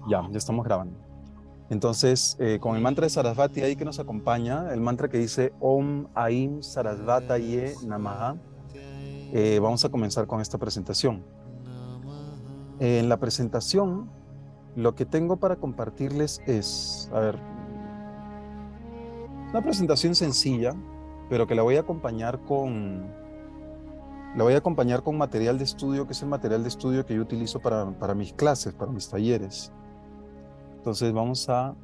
Ya estamos grabando. Entonces, con el mantra de Sarasvati ahí que nos acompaña, el mantra que dice Om Aim Sarasvataye Namaha, vamos a comenzar con esta presentación. En la presentación, lo que tengo para compartirles es, a ver, una presentación sencilla, pero que la voy a acompañar con material de estudio, que es el material de estudio que yo utilizo para mis clases, para mis talleres. Entonces, vamos a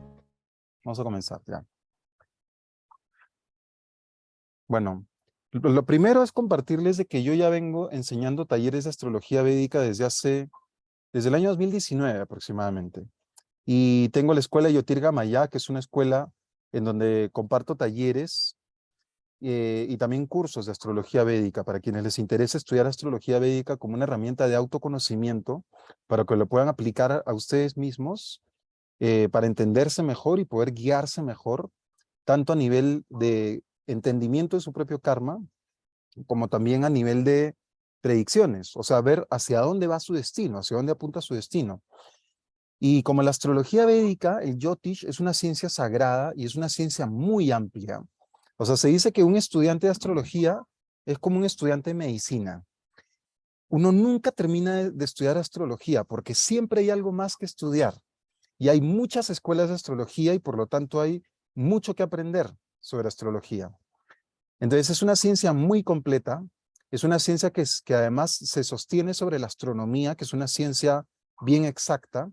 comenzar ya. Bueno, lo primero es compartirles de que yo ya vengo enseñando talleres de astrología védica desde el año 2019 aproximadamente. Y tengo la escuela Yotirga Maya, que es una escuela en donde comparto talleres y también cursos de astrología védica para quienes les interese estudiar astrología védica como una herramienta de autoconocimiento para que lo puedan aplicar a ustedes mismos para entenderse mejor y poder guiarse mejor, tanto a nivel de entendimiento de su propio karma, como también a nivel de predicciones, o sea, ver hacia dónde va su destino, hacia dónde apunta su destino. Y como la astrología védica, el Jyotish es una ciencia sagrada y es una ciencia muy amplia. O sea, se dice que un estudiante de astrología es como un estudiante de medicina. Uno nunca termina de estudiar astrología porque siempre hay algo más que estudiar. Y hay muchas escuelas de astrología y por lo tanto hay mucho que aprender sobre astrología. Entonces es una ciencia muy completa, es una ciencia que además se sostiene sobre la astronomía, que es una ciencia bien exacta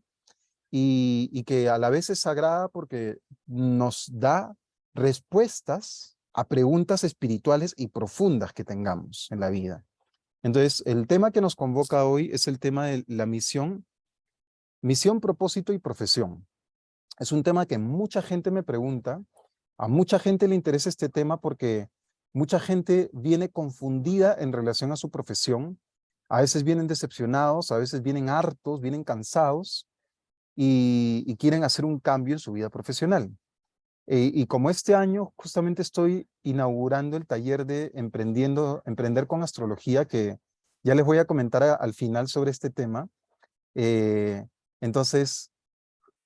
y que a la vez es sagrada porque nos da respuestas a preguntas espirituales y profundas que tengamos en la vida. Entonces, el tema que nos convoca hoy es el tema de la misión, propósito y profesión. Es un tema que mucha gente me pregunta, a mucha gente le interesa este tema porque mucha gente viene confundida en relación a su profesión, a veces vienen decepcionados, a veces vienen hartos, vienen cansados y quieren hacer un cambio en su vida profesional. Y como este año justamente estoy inaugurando el taller de Emprender con Astrología, que ya les voy a comentar al final sobre este tema, eh, entonces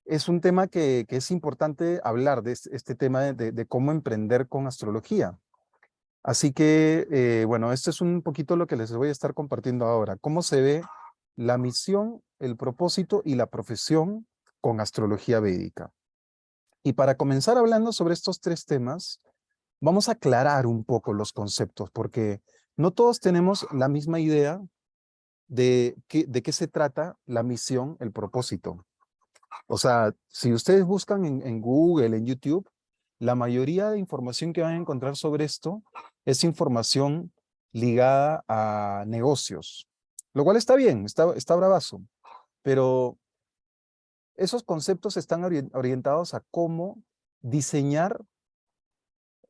es un tema que es importante hablar de este tema de cómo emprender con astrología. Así que, bueno, esto es un poquito lo que les voy a estar compartiendo ahora. Cómo se ve la misión, el propósito y la profesión con astrología védica. Y para comenzar hablando sobre estos tres temas, vamos a aclarar un poco los conceptos, porque no todos tenemos la misma idea de qué se trata la misión, el propósito. O sea, si ustedes buscan en Google, en YouTube, la mayoría de información que van a encontrar sobre esto es información ligada a negocios, lo cual está bien, está bravazo, pero esos conceptos están orientados a cómo diseñar,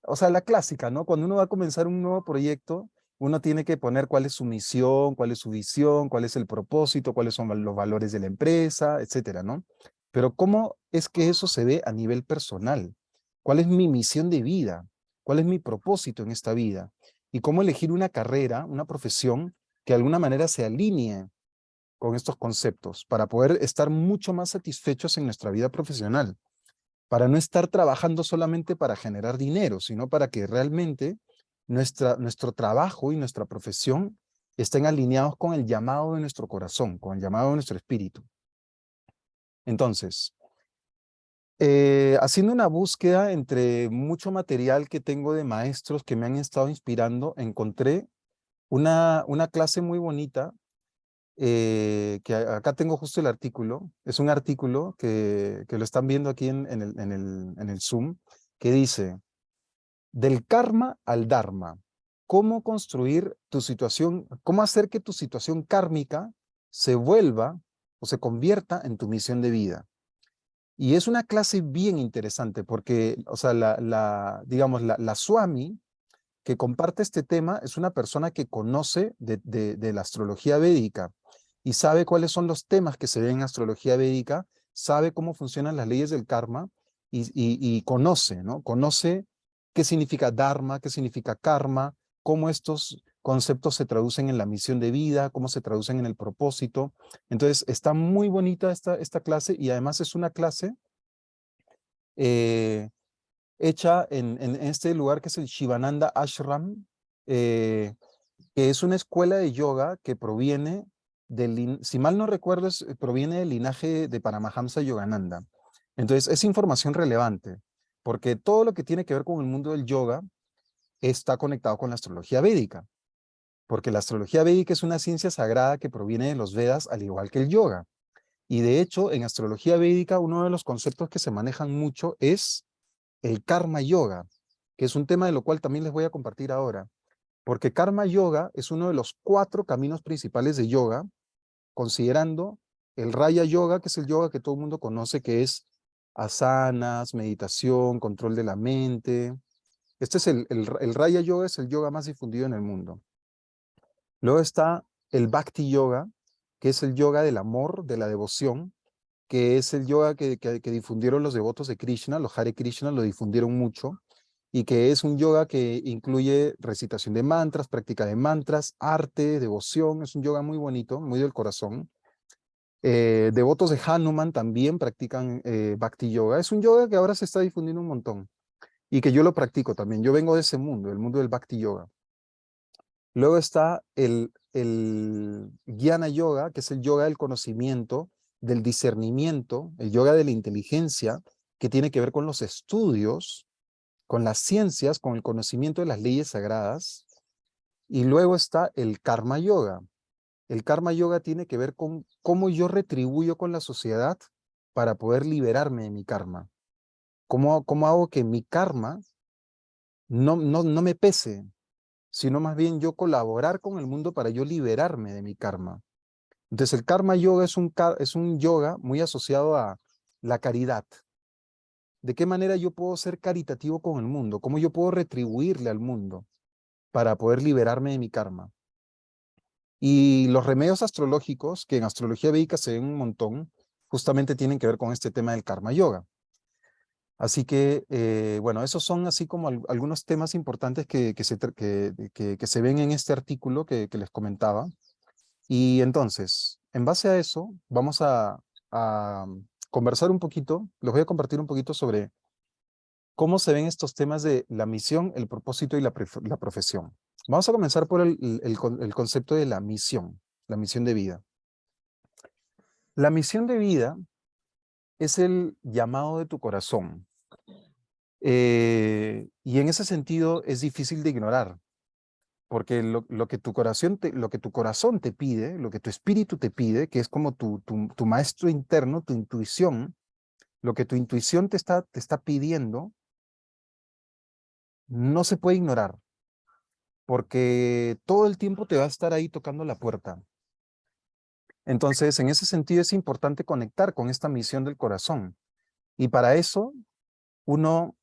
o sea, la clásica, ¿no? Cuando uno va a comenzar un nuevo proyecto, uno tiene que poner cuál es su misión, cuál es su visión, cuál es el propósito, cuáles son los valores de la empresa, etcétera, ¿no? Pero ¿cómo es que eso se ve a nivel personal? ¿Cuál es mi misión de vida? ¿Cuál es mi propósito en esta vida? Y cómo elegir una carrera, una profesión que de alguna manera se alinee con estos conceptos para poder estar mucho más satisfechos en nuestra vida profesional, para no estar trabajando solamente para generar dinero, sino para que realmente nuestro trabajo y nuestra profesión estén alineados con el llamado de nuestro corazón, con el llamado de nuestro espíritu. Entonces, haciendo una búsqueda entre mucho material que tengo de maestros que me han estado inspirando, encontré una clase muy bonita, que acá tengo justo el artículo. Es un artículo que lo están viendo aquí en el Zoom, que dice: del karma al dharma, cómo construir tu situación, cómo hacer que tu situación kármica se vuelva o se convierta en tu misión de vida. Y es una clase bien interesante porque, o sea, digamos, la Swami que comparte este tema es una persona que conoce de la astrología védica y sabe cuáles son los temas que se ven en astrología védica, sabe cómo funcionan las leyes del karma y conoce, ¿no? Conoce qué significa dharma, qué significa karma, conceptos se traducen en la misión de vida, cómo se traducen en el propósito. Entonces, está muy bonita esta clase y además es una clase eh, hecha en este lugar que es el Shivananda Ashram, eh, que es una escuela de yoga que proviene si mal no recuerdo, proviene del linaje de Paramahamsa Yogananda. Entonces, es información relevante, porque todo lo que tiene que ver con el mundo del yoga está conectado con la astrología védica, porque la astrología védica es una ciencia sagrada que proviene de los Vedas, al igual que el yoga. Y de hecho, en astrología védica, uno de los conceptos que se manejan mucho es el karma yoga, que es un tema de lo cual también les voy a compartir ahora, porque karma yoga es uno de los 4 caminos principales de yoga, considerando el raya yoga, que es el yoga que todo el mundo conoce, que es asanas, meditación, control de la mente. Este es el raya yoga, es el yoga más difundido en el mundo. Luego está el bhakti yoga, que es el yoga del amor, de la devoción, que es el yoga que difundieron los devotos de Krishna, los Hare Krishna lo difundieron mucho, y que es un yoga que incluye recitación de mantras, práctica de mantras, arte, devoción, es un yoga muy bonito, muy del corazón. Devotos de Hanuman también practican Bhakti Yoga. Es un yoga que ahora se está difundiendo un montón y que yo lo practico también. Yo vengo de ese mundo, el mundo del Bhakti Yoga. Luego está el Jnana Yoga, que es el yoga del conocimiento, del discernimiento, el yoga de la inteligencia, que tiene que ver con los estudios, con las ciencias, con el conocimiento de las leyes sagradas. Y luego está el Karma Yoga. El Karma Yoga tiene que ver con cómo yo retribuyo con la sociedad para poder liberarme de mi karma. ¿Cómo hago que mi karma no me pese, sino más bien yo colaborar con el mundo para yo liberarme de mi karma? Entonces el Karma Yoga es un yoga muy asociado a la caridad. ¿De qué manera yo puedo ser caritativo con el mundo? ¿Cómo yo puedo retribuirle al mundo para poder liberarme de mi karma? Y los remedios astrológicos, que en astrología védica se ven un montón, justamente tienen que ver con este tema del karma yoga. Así que, bueno, esos son así como algunos temas importantes que se ven en este artículo que les comentaba. Y entonces, en base a eso, vamos a conversar un poquito, les voy a compartir un poquito sobre cómo se ven estos temas de la misión, el propósito y la profesión. Vamos a comenzar por el concepto de la misión de vida. La misión de vida es el llamado de tu corazón. Y en ese sentido es difícil de ignorar, porque lo que tu corazón te pide, lo que tu espíritu te pide, que es como tu maestro interno, tu intuición, lo que tu intuición te está pidiendo, no se puede ignorar, porque todo el tiempo te va a estar ahí tocando la puerta. Entonces, en ese sentido es importante conectar con esta misión del corazón. Y para eso, uno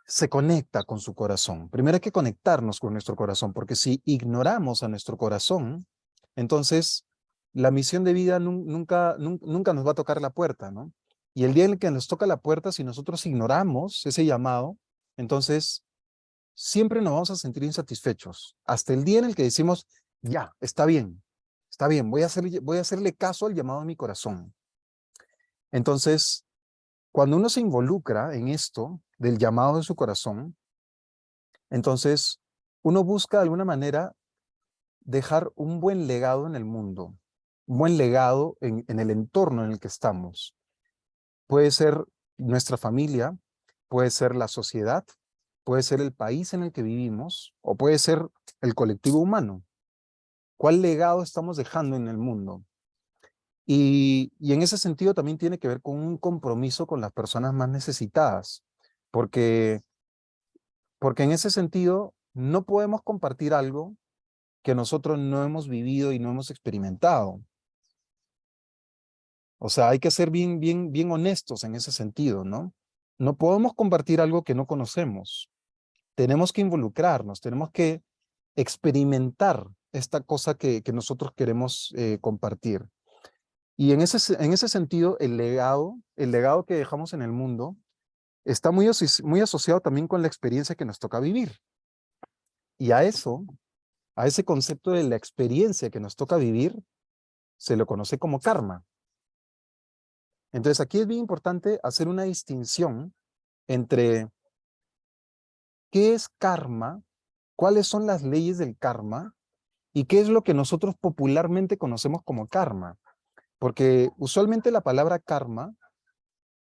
se conecta con su corazón. Primero hay que conectarnos con nuestro corazón, porque si ignoramos a nuestro corazón, entonces la misión de vida nunca nos va a tocar la puerta, ¿no? Y el día en el que nos toca la puerta, si nosotros ignoramos ese llamado, entonces siempre nos vamos a sentir insatisfechos. Hasta el día en el que decimos, ya, está bien, voy a hacerle caso al llamado de mi corazón. Entonces, cuando uno se involucra en esto del llamado de su corazón, entonces uno busca de alguna manera dejar un buen legado en el mundo, un buen legado en el entorno en el que estamos. Puede ser nuestra familia, puede ser la sociedad, puede ser el país en el que vivimos, o puede ser el colectivo humano. ¿Cuál legado estamos dejando en el mundo? Y en ese sentido también tiene que ver con un compromiso con las personas más necesitadas, porque, porque en ese sentido no podemos compartir algo que nosotros no hemos vivido y no hemos experimentado. O sea, hay que ser bien honestos en ese sentido, ¿no? No podemos compartir algo que no conocemos. Tenemos que involucrarnos, tenemos que experimentar esta cosa que nosotros queremos compartir. Y en ese sentido, el legado que dejamos en el mundo está muy asociado también con la experiencia que nos toca vivir. Y a eso a ese concepto de la experiencia que nos toca vivir, se lo conoce como karma. Entonces aquí es bien importante hacer una distinción entre qué es karma, cuáles son las leyes del karma y qué es lo que nosotros popularmente conocemos como karma. Porque usualmente la palabra karma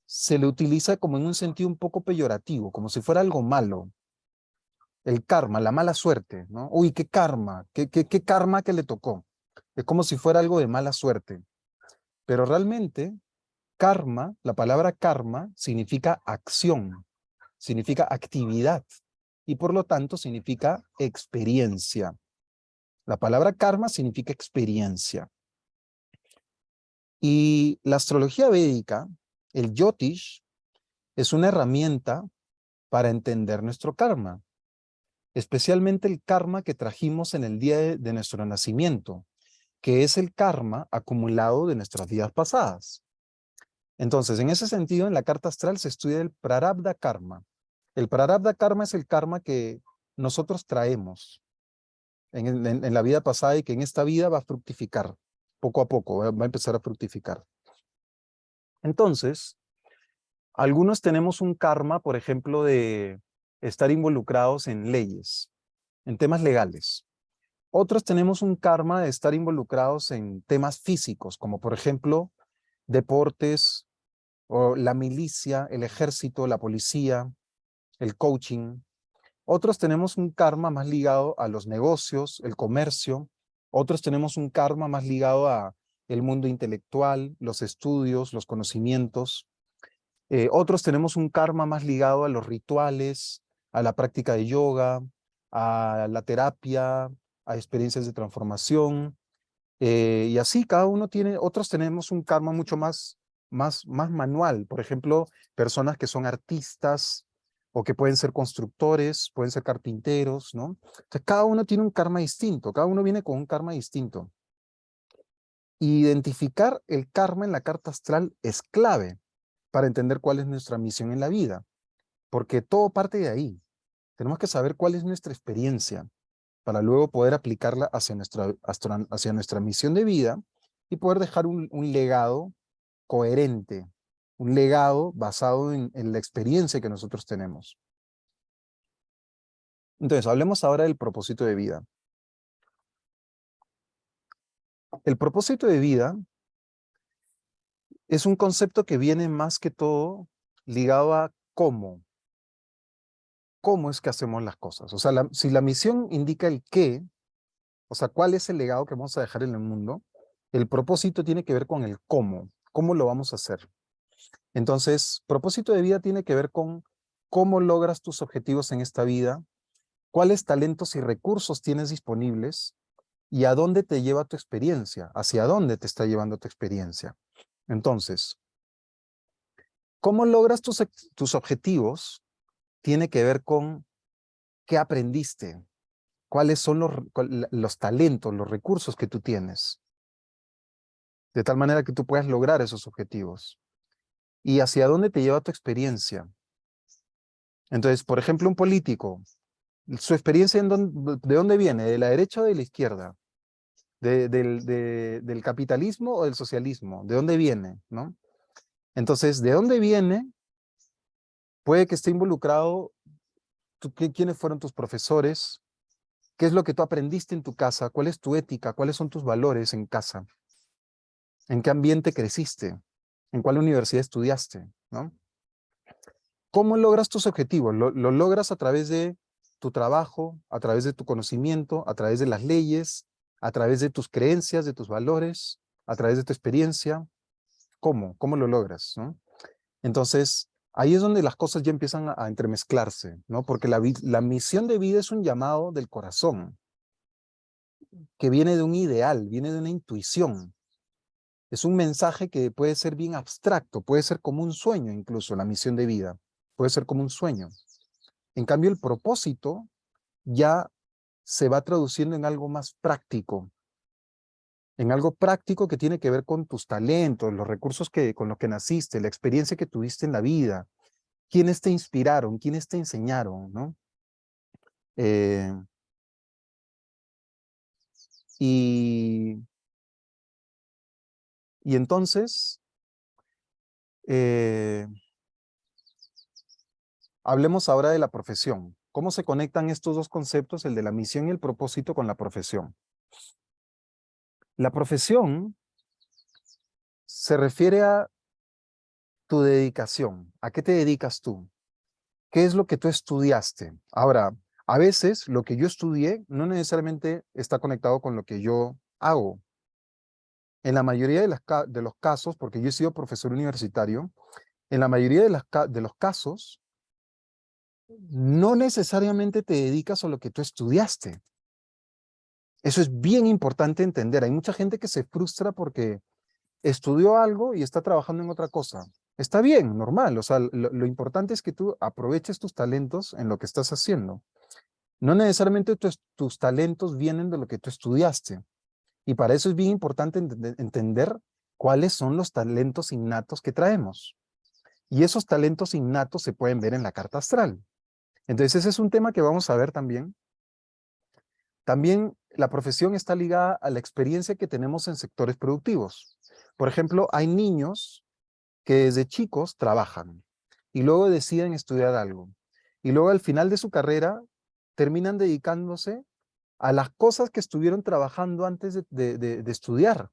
se le utiliza como en un sentido un poco peyorativo, como si fuera algo malo. El karma, la mala suerte, ¿no? Uy, qué karma, qué karma que le tocó. Es como si fuera algo de mala suerte. Pero realmente, karma, la palabra karma significa acción, significa actividad y por lo tanto significa experiencia. La palabra karma significa experiencia. Y la astrología védica, el Jyotish, es una herramienta para entender nuestro karma, especialmente el karma que trajimos en el día de nuestro nacimiento, que es el karma acumulado de nuestras vidas pasadas. Entonces, en ese sentido, en la carta astral se estudia el Prarabdha Karma. El Prarabdha Karma es el karma que nosotros traemos en la vida pasada y que en esta vida va a fructificar poco a poco, va a empezar a fructificar. Entonces, algunos tenemos un karma, por ejemplo, de estar involucrados en leyes, en temas legales. Otros tenemos un karma de estar involucrados en temas físicos, como por ejemplo, deportes, o la milicia, el ejército, la policía, el coaching. Otros tenemos un karma más ligado a los negocios, el comercio. Otros tenemos un karma más ligado a el mundo intelectual, los estudios, los conocimientos. Otros tenemos un karma más ligado a los rituales, a la práctica de yoga, a la terapia, a experiencias de transformación. Y así cada uno tiene, otros tenemos un karma mucho más manual. Por ejemplo, personas que son artistas o que pueden ser constructores, pueden ser carpinteros, ¿no? Entonces, cada uno tiene un karma distinto, cada uno viene con un karma distinto. Identificar el karma en la carta astral es clave para entender cuál es nuestra misión en la vida, porque todo parte de ahí. Tenemos que saber cuál es nuestra experiencia para luego poder aplicarla hacia nuestra misión de vida y poder dejar un legado coherente, un legado basado en la experiencia que nosotros tenemos. Entonces, hablemos ahora del propósito de vida. El propósito de vida es un concepto que viene más que todo ligado a cómo es que hacemos las cosas. O sea, si la misión indica el qué, o sea, cuál es el legado que vamos a dejar en el mundo, el propósito tiene que ver con el cómo lo vamos a hacer. Entonces, propósito de vida tiene que ver con cómo logras tus objetivos en esta vida, cuáles talentos y recursos tienes disponibles y a dónde te lleva tu experiencia, hacia dónde te está llevando tu experiencia. Entonces, cómo logras tus objetivos tiene que ver con qué aprendiste, cuáles son los talentos, los recursos que tú tienes, de tal manera que tú puedas lograr esos objetivos. Y hacia dónde te lleva tu experiencia. Entonces, por ejemplo, un político, su experiencia ¿de dónde viene? ¿De la derecha o de la izquierda? ¿Del capitalismo o del socialismo? ¿De dónde viene? ¿No? Entonces, ¿de dónde viene? Puede que esté involucrado, ¿quiénes fueron tus profesores? ¿Qué es lo que tú aprendiste en tu casa? ¿Cuál es tu ética? ¿Cuáles son tus valores en casa? ¿En qué ambiente creciste? ¿En cuál universidad estudiaste? ¿No? ¿Cómo logras tus objetivos? Lo logras a través de tu trabajo, a través de tu conocimiento, a través de las leyes, a través de tus creencias, de tus valores, a través de tu experiencia. ¿Cómo? ¿Cómo lo logras? ¿No? Entonces, ahí es donde las cosas ya empiezan a entremezclarse, ¿no? Porque la misión de vida es un llamado del corazón, que viene de un ideal, viene de una intuición. Es un mensaje que puede ser bien abstracto, puede ser como un sueño incluso, la misión de vida. Puede ser como un sueño. En cambio, el propósito ya se va traduciendo en algo más práctico, en algo práctico que tiene que ver con tus talentos, los recursos con los que naciste, la experiencia que tuviste en la vida, quiénes te inspiraron, quiénes te enseñaron, ¿no? Eh, Y, y entonces, eh, hablemos ahora de la profesión. ¿Cómo se conectan estos dos conceptos, el de la misión y el propósito, con la profesión? La profesión se refiere a tu dedicación. ¿A qué te dedicas tú? ¿Qué es lo que tú estudiaste? Ahora, a veces lo que yo estudié no necesariamente está conectado con lo que yo hago. En la mayoría de los casos, porque yo he sido profesor universitario, en la mayoría de los casos, no necesariamente te dedicas a lo que tú estudiaste. Eso es bien importante entender. Hay mucha gente que se frustra porque estudió algo y está trabajando en otra cosa. Está bien, normal. O sea, lo importante es que tú aproveches tus talentos en lo que estás haciendo. No necesariamente tus talentos vienen de lo que tú estudiaste. Y para eso es bien importante entender cuáles son los talentos innatos que traemos. Y esos talentos innatos se pueden ver en la carta astral. Entonces ese es un tema que vamos a ver también. También la profesión está ligada a la experiencia que tenemos en sectores productivos. Por ejemplo, hay niños que desde chicos trabajan y luego deciden estudiar algo. Y luego al final de su carrera terminan dedicándose a las cosas que estuvieron trabajando antes de estudiar.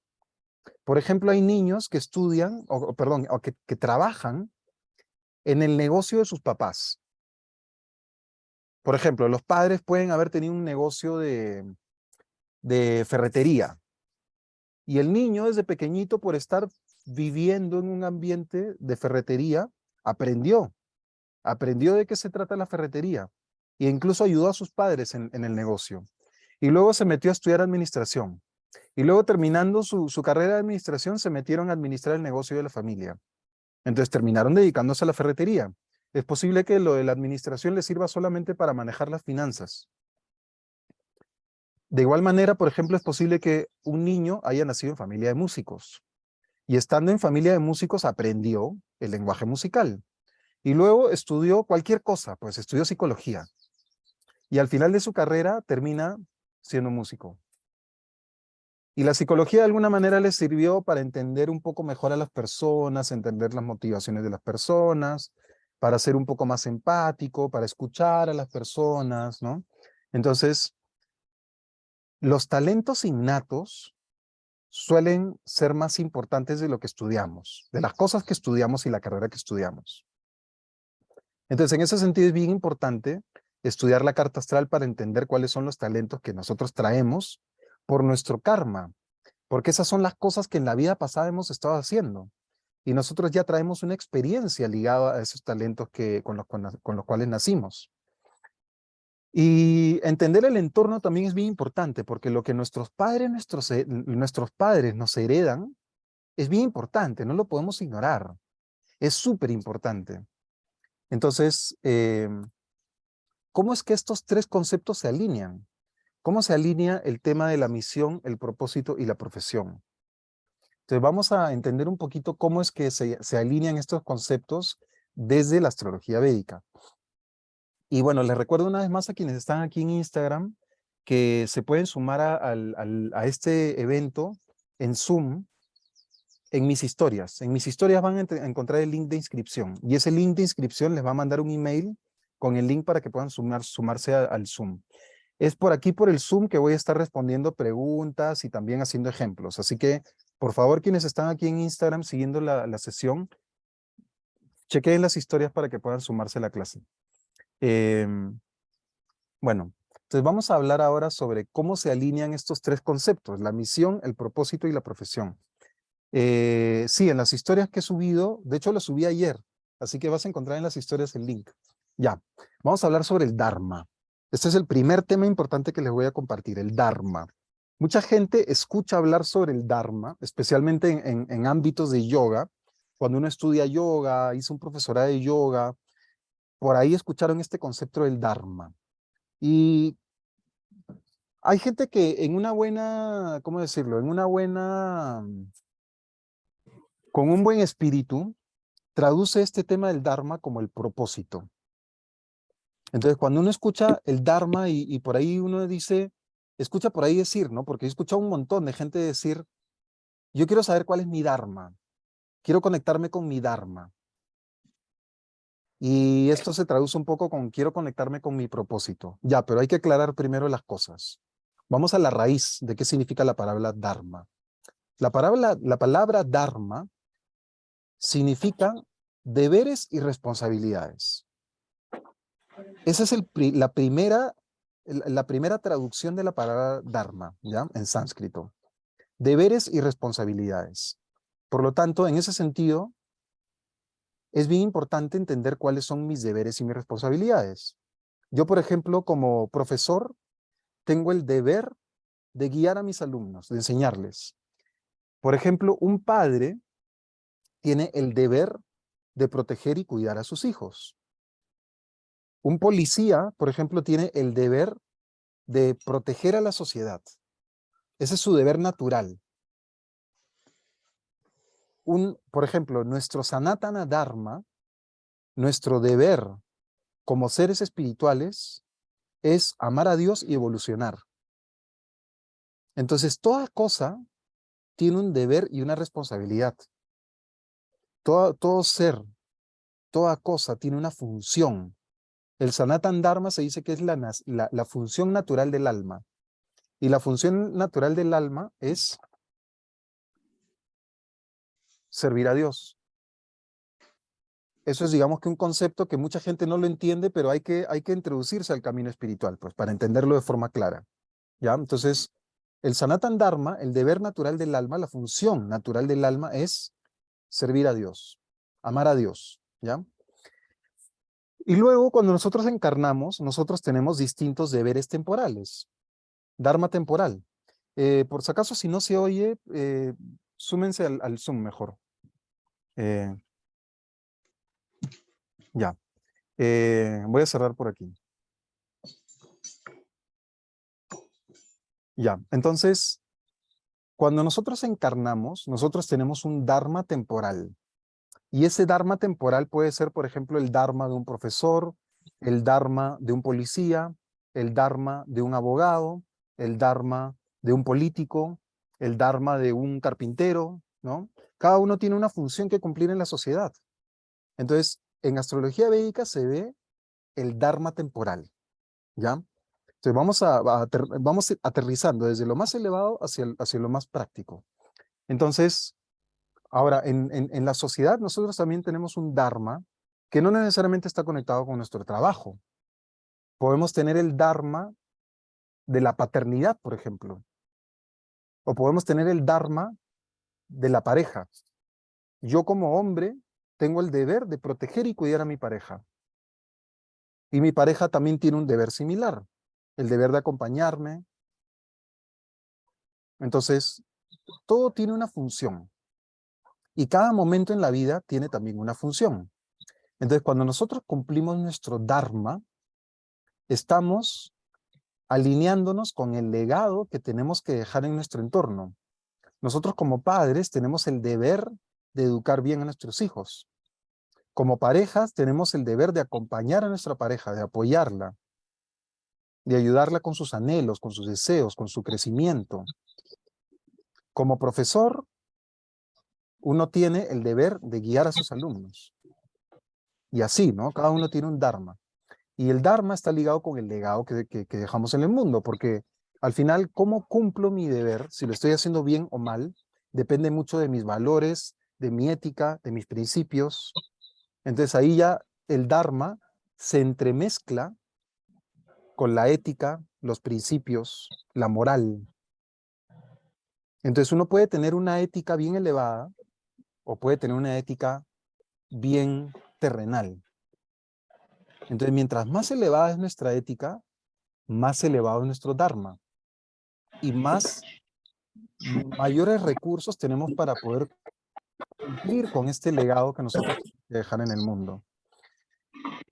Por ejemplo, hay niños que estudian, perdón, o que trabajan en el negocio de sus papás. Por ejemplo, los padres pueden haber tenido un negocio de ferretería y el niño desde pequeñito, por estar viviendo en un ambiente de ferretería, aprendió de qué se trata la ferretería e incluso ayudó a sus padres en el negocio. Y luego se metió a estudiar administración. Y luego terminando su carrera de administración se metieron a administrar el negocio de la familia. Entonces terminaron dedicándose a la ferretería. Es posible que lo de la administración les sirva solamente para manejar las finanzas. De igual manera, por ejemplo, es posible que un niño haya nacido en familia de músicos y estando en familia de músicos aprendió el lenguaje musical y luego estudió cualquier cosa, pues estudió psicología y al final de su carrera termina siendo músico. Y la psicología de alguna manera les sirvió para entender un poco mejor a las personas, entender las motivaciones de las personas, para ser un poco más empático, para escuchar a las personas, ¿no? Entonces, los talentos innatos suelen ser más importantes de lo que estudiamos, de las cosas que estudiamos y la carrera que estudiamos. Entonces, en ese sentido es bien importante estudiar la carta astral para entender cuáles son los talentos que nosotros traemos por nuestro karma, porque esas son las cosas que en la vida pasada hemos estado haciendo. Y nosotros ya traemos una experiencia ligada a esos talentos con los cuales nacimos. Y entender el entorno también es bien importante, porque lo que nuestros padres nos heredan es bien importante, no lo podemos ignorar. Es súper importante. Entonces, ¿cómo es que estos tres conceptos se alinean? ¿Cómo se alinea el tema de la misión, el propósito y la profesión? Entonces vamos a entender un poquito cómo es que se alinean estos conceptos desde la astrología védica. Y bueno, les recuerdo una vez más a quienes están aquí en Instagram que se pueden sumar a este evento en Zoom en mis historias. En mis historias van a encontrar el link de inscripción y ese link de inscripción les va a mandar un email con el link para que puedan sumarse al Zoom. Es por aquí, por el Zoom, que voy a estar respondiendo preguntas y también haciendo ejemplos. Así que, por favor, quienes están aquí en Instagram siguiendo la sesión, chequeen las historias para que puedan sumarse a la clase. Bueno, entonces vamos a hablar ahora sobre cómo se alinean estos tres conceptos, la misión, el propósito y la profesión. Sí, en las historias que he subido, de hecho lo subí ayer, así que vas a encontrar en las historias el link. Ya, vamos a hablar sobre el Dharma. Este es el primer tema importante que les voy a compartir, el Dharma. Mucha gente escucha hablar sobre el Dharma, especialmente en ámbitos de yoga. Cuando uno estudia yoga, hizo un profesorado de yoga, por ahí escucharon este concepto del Dharma. Y hay gente que en una buena, ¿cómo decirlo? Con un buen espíritu, traduce este tema del Dharma como el propósito. Entonces, cuando uno escucha el Dharma y por ahí uno dice, escucha por ahí decir, ¿no? Porque he escuchado un montón de gente decir, yo quiero saber cuál es mi Dharma, quiero conectarme con mi Dharma. Y esto se traduce un poco con quiero conectarme con mi propósito. Ya, pero hay que aclarar primero las cosas. Vamos a la raíz de qué significa la palabra Dharma. La palabra Dharma significa deberes y responsabilidades. Esa es la primera traducción de la palabra Dharma, ¿ya? En sánscrito. Deberes y responsabilidades. Por lo tanto, en ese sentido, es bien importante entender cuáles son mis deberes y mis responsabilidades. Yo, por ejemplo, como profesor, tengo el deber de guiar a mis alumnos, de enseñarles. Por ejemplo, un padre tiene el deber de proteger y cuidar a sus hijos. Un policía, por ejemplo, tiene el deber de proteger a la sociedad. Ese es su deber natural. Por ejemplo, nuestro Sanatana Dharma, nuestro deber como seres espirituales, es amar a Dios y evolucionar. Entonces, toda cosa tiene un deber y una responsabilidad. Todo ser, toda cosa tiene una función. El Sanatan Dharma se dice que es la función natural del alma. Y la función natural del alma es servir a Dios. Eso es, digamos, que un concepto que mucha gente no lo entiende, pero hay que introducirse al camino espiritual, pues, para entenderlo de forma clara. ¿Ya? Entonces, el Sanatan Dharma, el deber natural del alma, la función natural del alma es servir a Dios, amar a Dios. ¿Ya? Y luego, cuando nosotros encarnamos, nosotros tenemos distintos deberes temporales. Dharma temporal. Por si acaso, si no se oye, súmense al Zoom mejor. Ya. Voy a cerrar por aquí. Ya. Entonces, cuando nosotros encarnamos, nosotros tenemos un Dharma temporal. Y ese Dharma temporal puede ser, por ejemplo, el Dharma de un profesor, el Dharma de un policía, el Dharma de un abogado, el Dharma de un político, el Dharma de un carpintero, ¿no? Cada uno tiene una función que cumplir en la sociedad. Entonces, en astrología védica se ve el Dharma temporal, ¿ya? Entonces, vamos aterrizando desde lo más elevado hacia lo más práctico. Entonces, ahora, en la sociedad nosotros también tenemos un Dharma que no necesariamente está conectado con nuestro trabajo. Podemos tener el Dharma de la paternidad, por ejemplo. O podemos tener el Dharma de la pareja. Yo como hombre tengo el deber de proteger y cuidar a mi pareja. Y mi pareja también tiene un deber similar, el deber de acompañarme. Entonces, todo tiene una función. Y cada momento en la vida tiene también una función. Entonces, cuando nosotros cumplimos nuestro Dharma, estamos alineándonos con el legado que tenemos que dejar en nuestro entorno. Nosotros como padres tenemos el deber de educar bien a nuestros hijos. Como parejas tenemos el deber de acompañar a nuestra pareja, de apoyarla, de ayudarla con sus anhelos, con sus deseos, con su crecimiento. Como profesor, uno tiene el deber de guiar a sus alumnos. Y así, ¿no? Cada uno tiene un Dharma. Y el Dharma está ligado con el legado que dejamos en el mundo, porque al final, cómo cumplo mi deber, si lo estoy haciendo bien o mal, depende mucho de mis valores, de mi ética, de mis principios. Entonces ahí ya el Dharma se entremezcla con la ética, los principios, la moral. Entonces uno puede tener una ética bien elevada o puede tener una ética bien terrenal. Entonces, mientras más elevada es nuestra ética, más elevado es nuestro Dharma y mayores recursos tenemos para poder cumplir con este legado que nosotros tenemos que dejar en el mundo.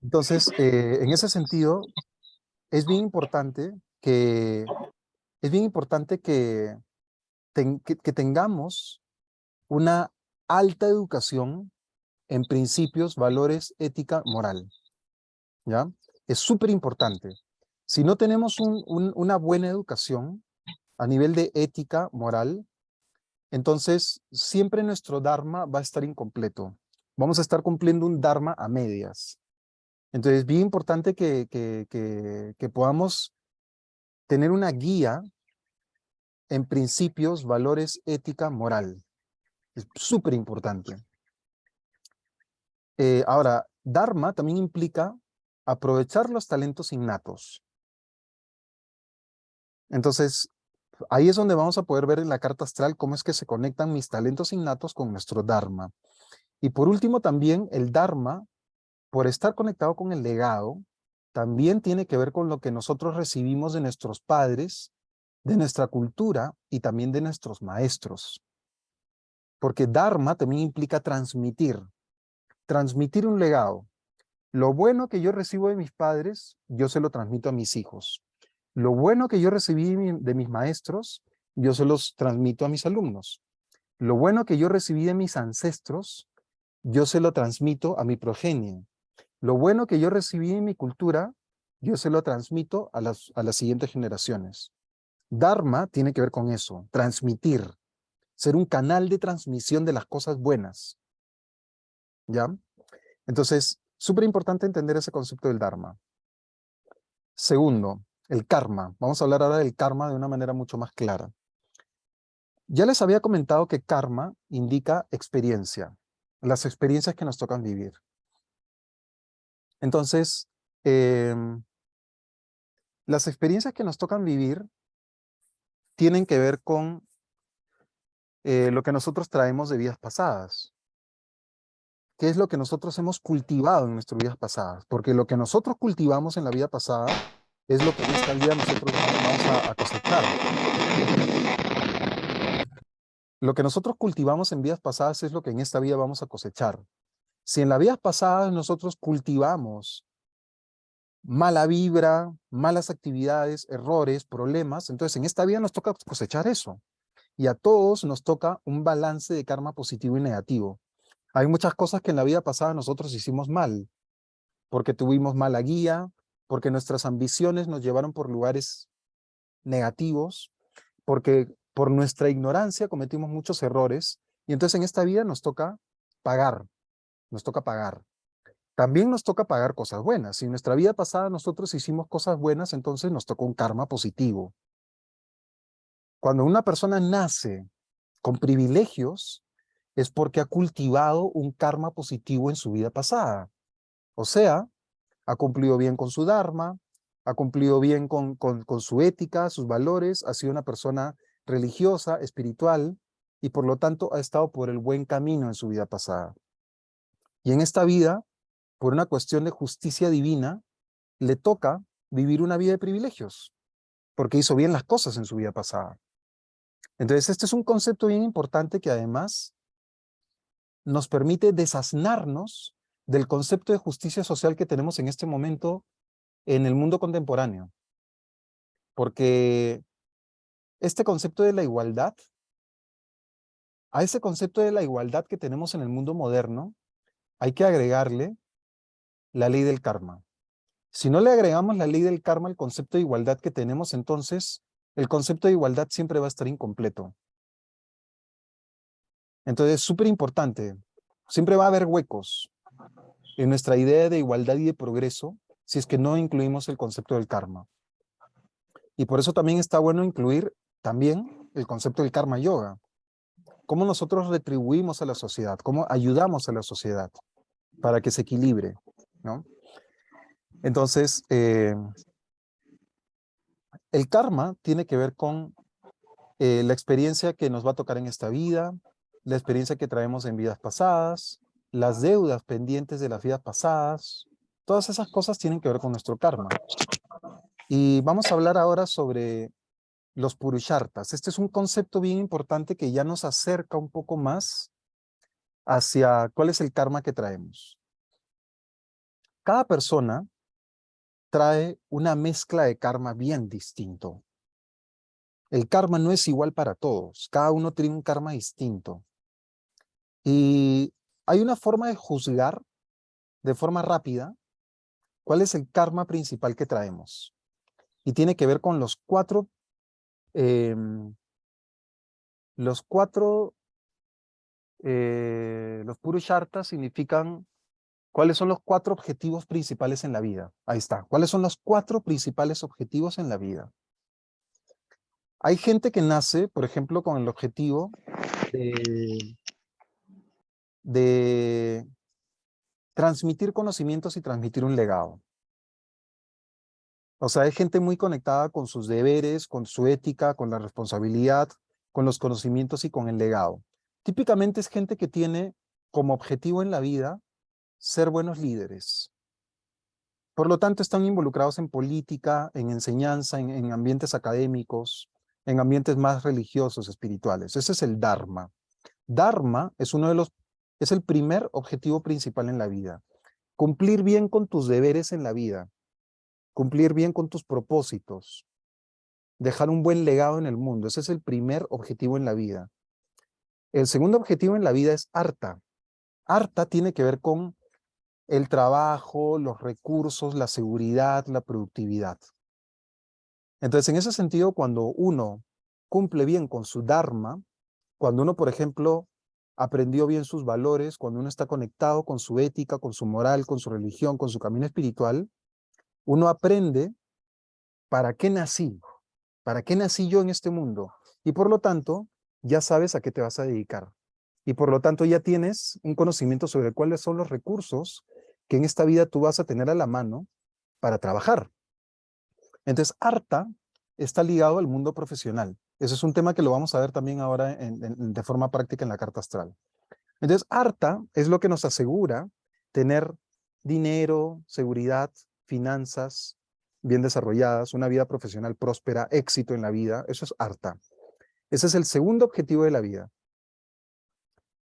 Entonces, en ese sentido, es bien importante que tengamos una alta educación en principios, valores, ética, moral, ¿ya? Es súper importante. Si no tenemos una buena educación a nivel de ética, moral, entonces siempre nuestro dharma va a estar incompleto. Vamos a estar cumpliendo un dharma a medias. Entonces es bien importante que podamos tener una guía en principios, valores, ética, moral. Es súper importante. Ahora, dharma también implica aprovechar los talentos innatos. Entonces, ahí es donde vamos a poder ver en la carta astral cómo es que se conectan mis talentos innatos con nuestro dharma. Y por último, también el dharma, por estar conectado con el legado, también tiene que ver con lo que nosotros recibimos de nuestros padres, de nuestra cultura y también de nuestros maestros. Porque dharma también implica transmitir un legado. Lo bueno que yo recibo de mis padres, yo se lo transmito a mis hijos. Lo bueno que yo recibí de mis maestros, yo se los transmito a mis alumnos. Lo bueno que yo recibí de mis ancestros, yo se lo transmito a mi progenie. Lo bueno que yo recibí en mi cultura, yo se lo transmito a las siguientes generaciones. Dharma tiene que ver con eso, transmitir, ser un canal de transmisión de las cosas buenas. ¿Ya? Entonces, súper importante entender ese concepto del Dharma. Segundo, el karma. Vamos a hablar ahora del karma de una manera mucho más clara. Ya les había comentado que karma indica experiencia, las experiencias que nos tocan vivir. Entonces, las experiencias que nos tocan vivir tienen que ver con lo que nosotros traemos de vidas pasadas. ¿Qué es lo que nosotros hemos cultivado en nuestras vidas pasadas? Porque lo que nosotros cultivamos en la vida pasada es lo que en esta vida nosotros vamos a cosechar. Lo que nosotros cultivamos en vidas pasadas es lo que en esta vida vamos a cosechar. Si en las vidas pasadas nosotros cultivamos mala vibra, malas actividades, errores, problemas, entonces en esta vida nos toca cosechar eso. Y a todos nos toca un balance de karma positivo y negativo. Hay muchas cosas que en la vida pasada nosotros hicimos mal, porque tuvimos mala guía, porque nuestras ambiciones nos llevaron por lugares negativos, porque por nuestra ignorancia cometimos muchos errores, y entonces en esta vida nos toca pagar, nos toca pagar. También nos toca pagar cosas buenas. Si en nuestra vida pasada nosotros hicimos cosas buenas, entonces nos toca un karma positivo. Cuando una persona nace con privilegios, es porque ha cultivado un karma positivo en su vida pasada. O sea, ha cumplido bien con su dharma, ha cumplido bien con su ética, sus valores, ha sido una persona religiosa, espiritual, y por lo tanto ha estado por el buen camino en su vida pasada. Y en esta vida, por una cuestión de justicia divina, le toca vivir una vida de privilegios, porque hizo bien las cosas en su vida pasada. Entonces, este es un concepto bien importante que además nos permite desasnarnos del concepto de justicia social que tenemos en este momento en el mundo contemporáneo. Porque este concepto de la igualdad, a ese concepto de la igualdad que tenemos en el mundo moderno, hay que agregarle la ley del karma. Si no le agregamos la ley del karma al concepto de igualdad que tenemos, entonces el concepto de igualdad siempre va a estar incompleto. Entonces es súper importante. Siempre va a haber huecos en nuestra idea de igualdad y de progreso si es que no incluimos el concepto del karma. Y por eso también está bueno incluir también el concepto del karma yoga. Cómo nosotros retribuimos a la sociedad, cómo ayudamos a la sociedad para que se equilibre, ¿no? Entonces, el karma tiene que ver con la experiencia que nos va a tocar en esta vida, la experiencia que traemos en vidas pasadas, las deudas pendientes de las vidas pasadas, todas esas cosas tienen que ver con nuestro karma. Y vamos a hablar ahora sobre los purushartas. Este es un concepto bien importante que ya nos acerca un poco más hacia cuál es el karma que traemos. Cada persona trae una mezcla de karma bien distinto. El karma no es igual para todos, cada uno tiene un karma distinto. Y hay una forma de juzgar de forma rápida cuál es el karma principal que traemos. y tiene que ver con los cuatro, em, los cuatro, los Purusharthas significan cuáles son los cuatro objetivos principales en la vida. Ahí está. ¿Cuáles son los cuatro principales objetivos en la vida? Hay gente que nace, por ejemplo, con el objetivo de transmitir conocimientos y transmitir un legado. O sea, hay gente muy conectada con sus deberes, con su ética, con la responsabilidad, con los conocimientos y con el legado. Típicamente es gente que tiene como objetivo en la vida ser buenos líderes. Por lo tanto, están involucrados en política, en enseñanza, en ambientes académicos, en ambientes más religiosos, espirituales. Ese es el Dharma. Dharma es el primer objetivo principal en la vida. Cumplir bien con tus deberes en la vida, cumplir bien con tus propósitos, dejar un buen legado en el mundo. Ese es el primer objetivo en la vida. El segundo objetivo en la vida es Artha. Artha tiene que ver con el trabajo, los recursos, la seguridad, la productividad. Entonces, en ese sentido, cuando uno cumple bien con su Dharma, cuando uno, por ejemplo, aprendió bien sus valores, cuando uno está conectado con su ética, con su moral, con su religión, con su camino espiritual, uno aprende para qué nací, para qué nací yo en este mundo. Y por lo tanto, ya sabes a qué te vas a dedicar. Y por lo tanto, ya tienes un conocimiento sobre cuáles son los recursos que en esta vida tú vas a tener a la mano para trabajar. Entonces, Artha está ligado al mundo profesional. Ese es un tema que lo vamos a ver también ahora de forma práctica en la carta astral. Entonces, Artha es lo que nos asegura tener dinero, seguridad, finanzas bien desarrolladas, una vida profesional próspera, éxito en la vida. Eso es Artha. Ese es el segundo objetivo de la vida.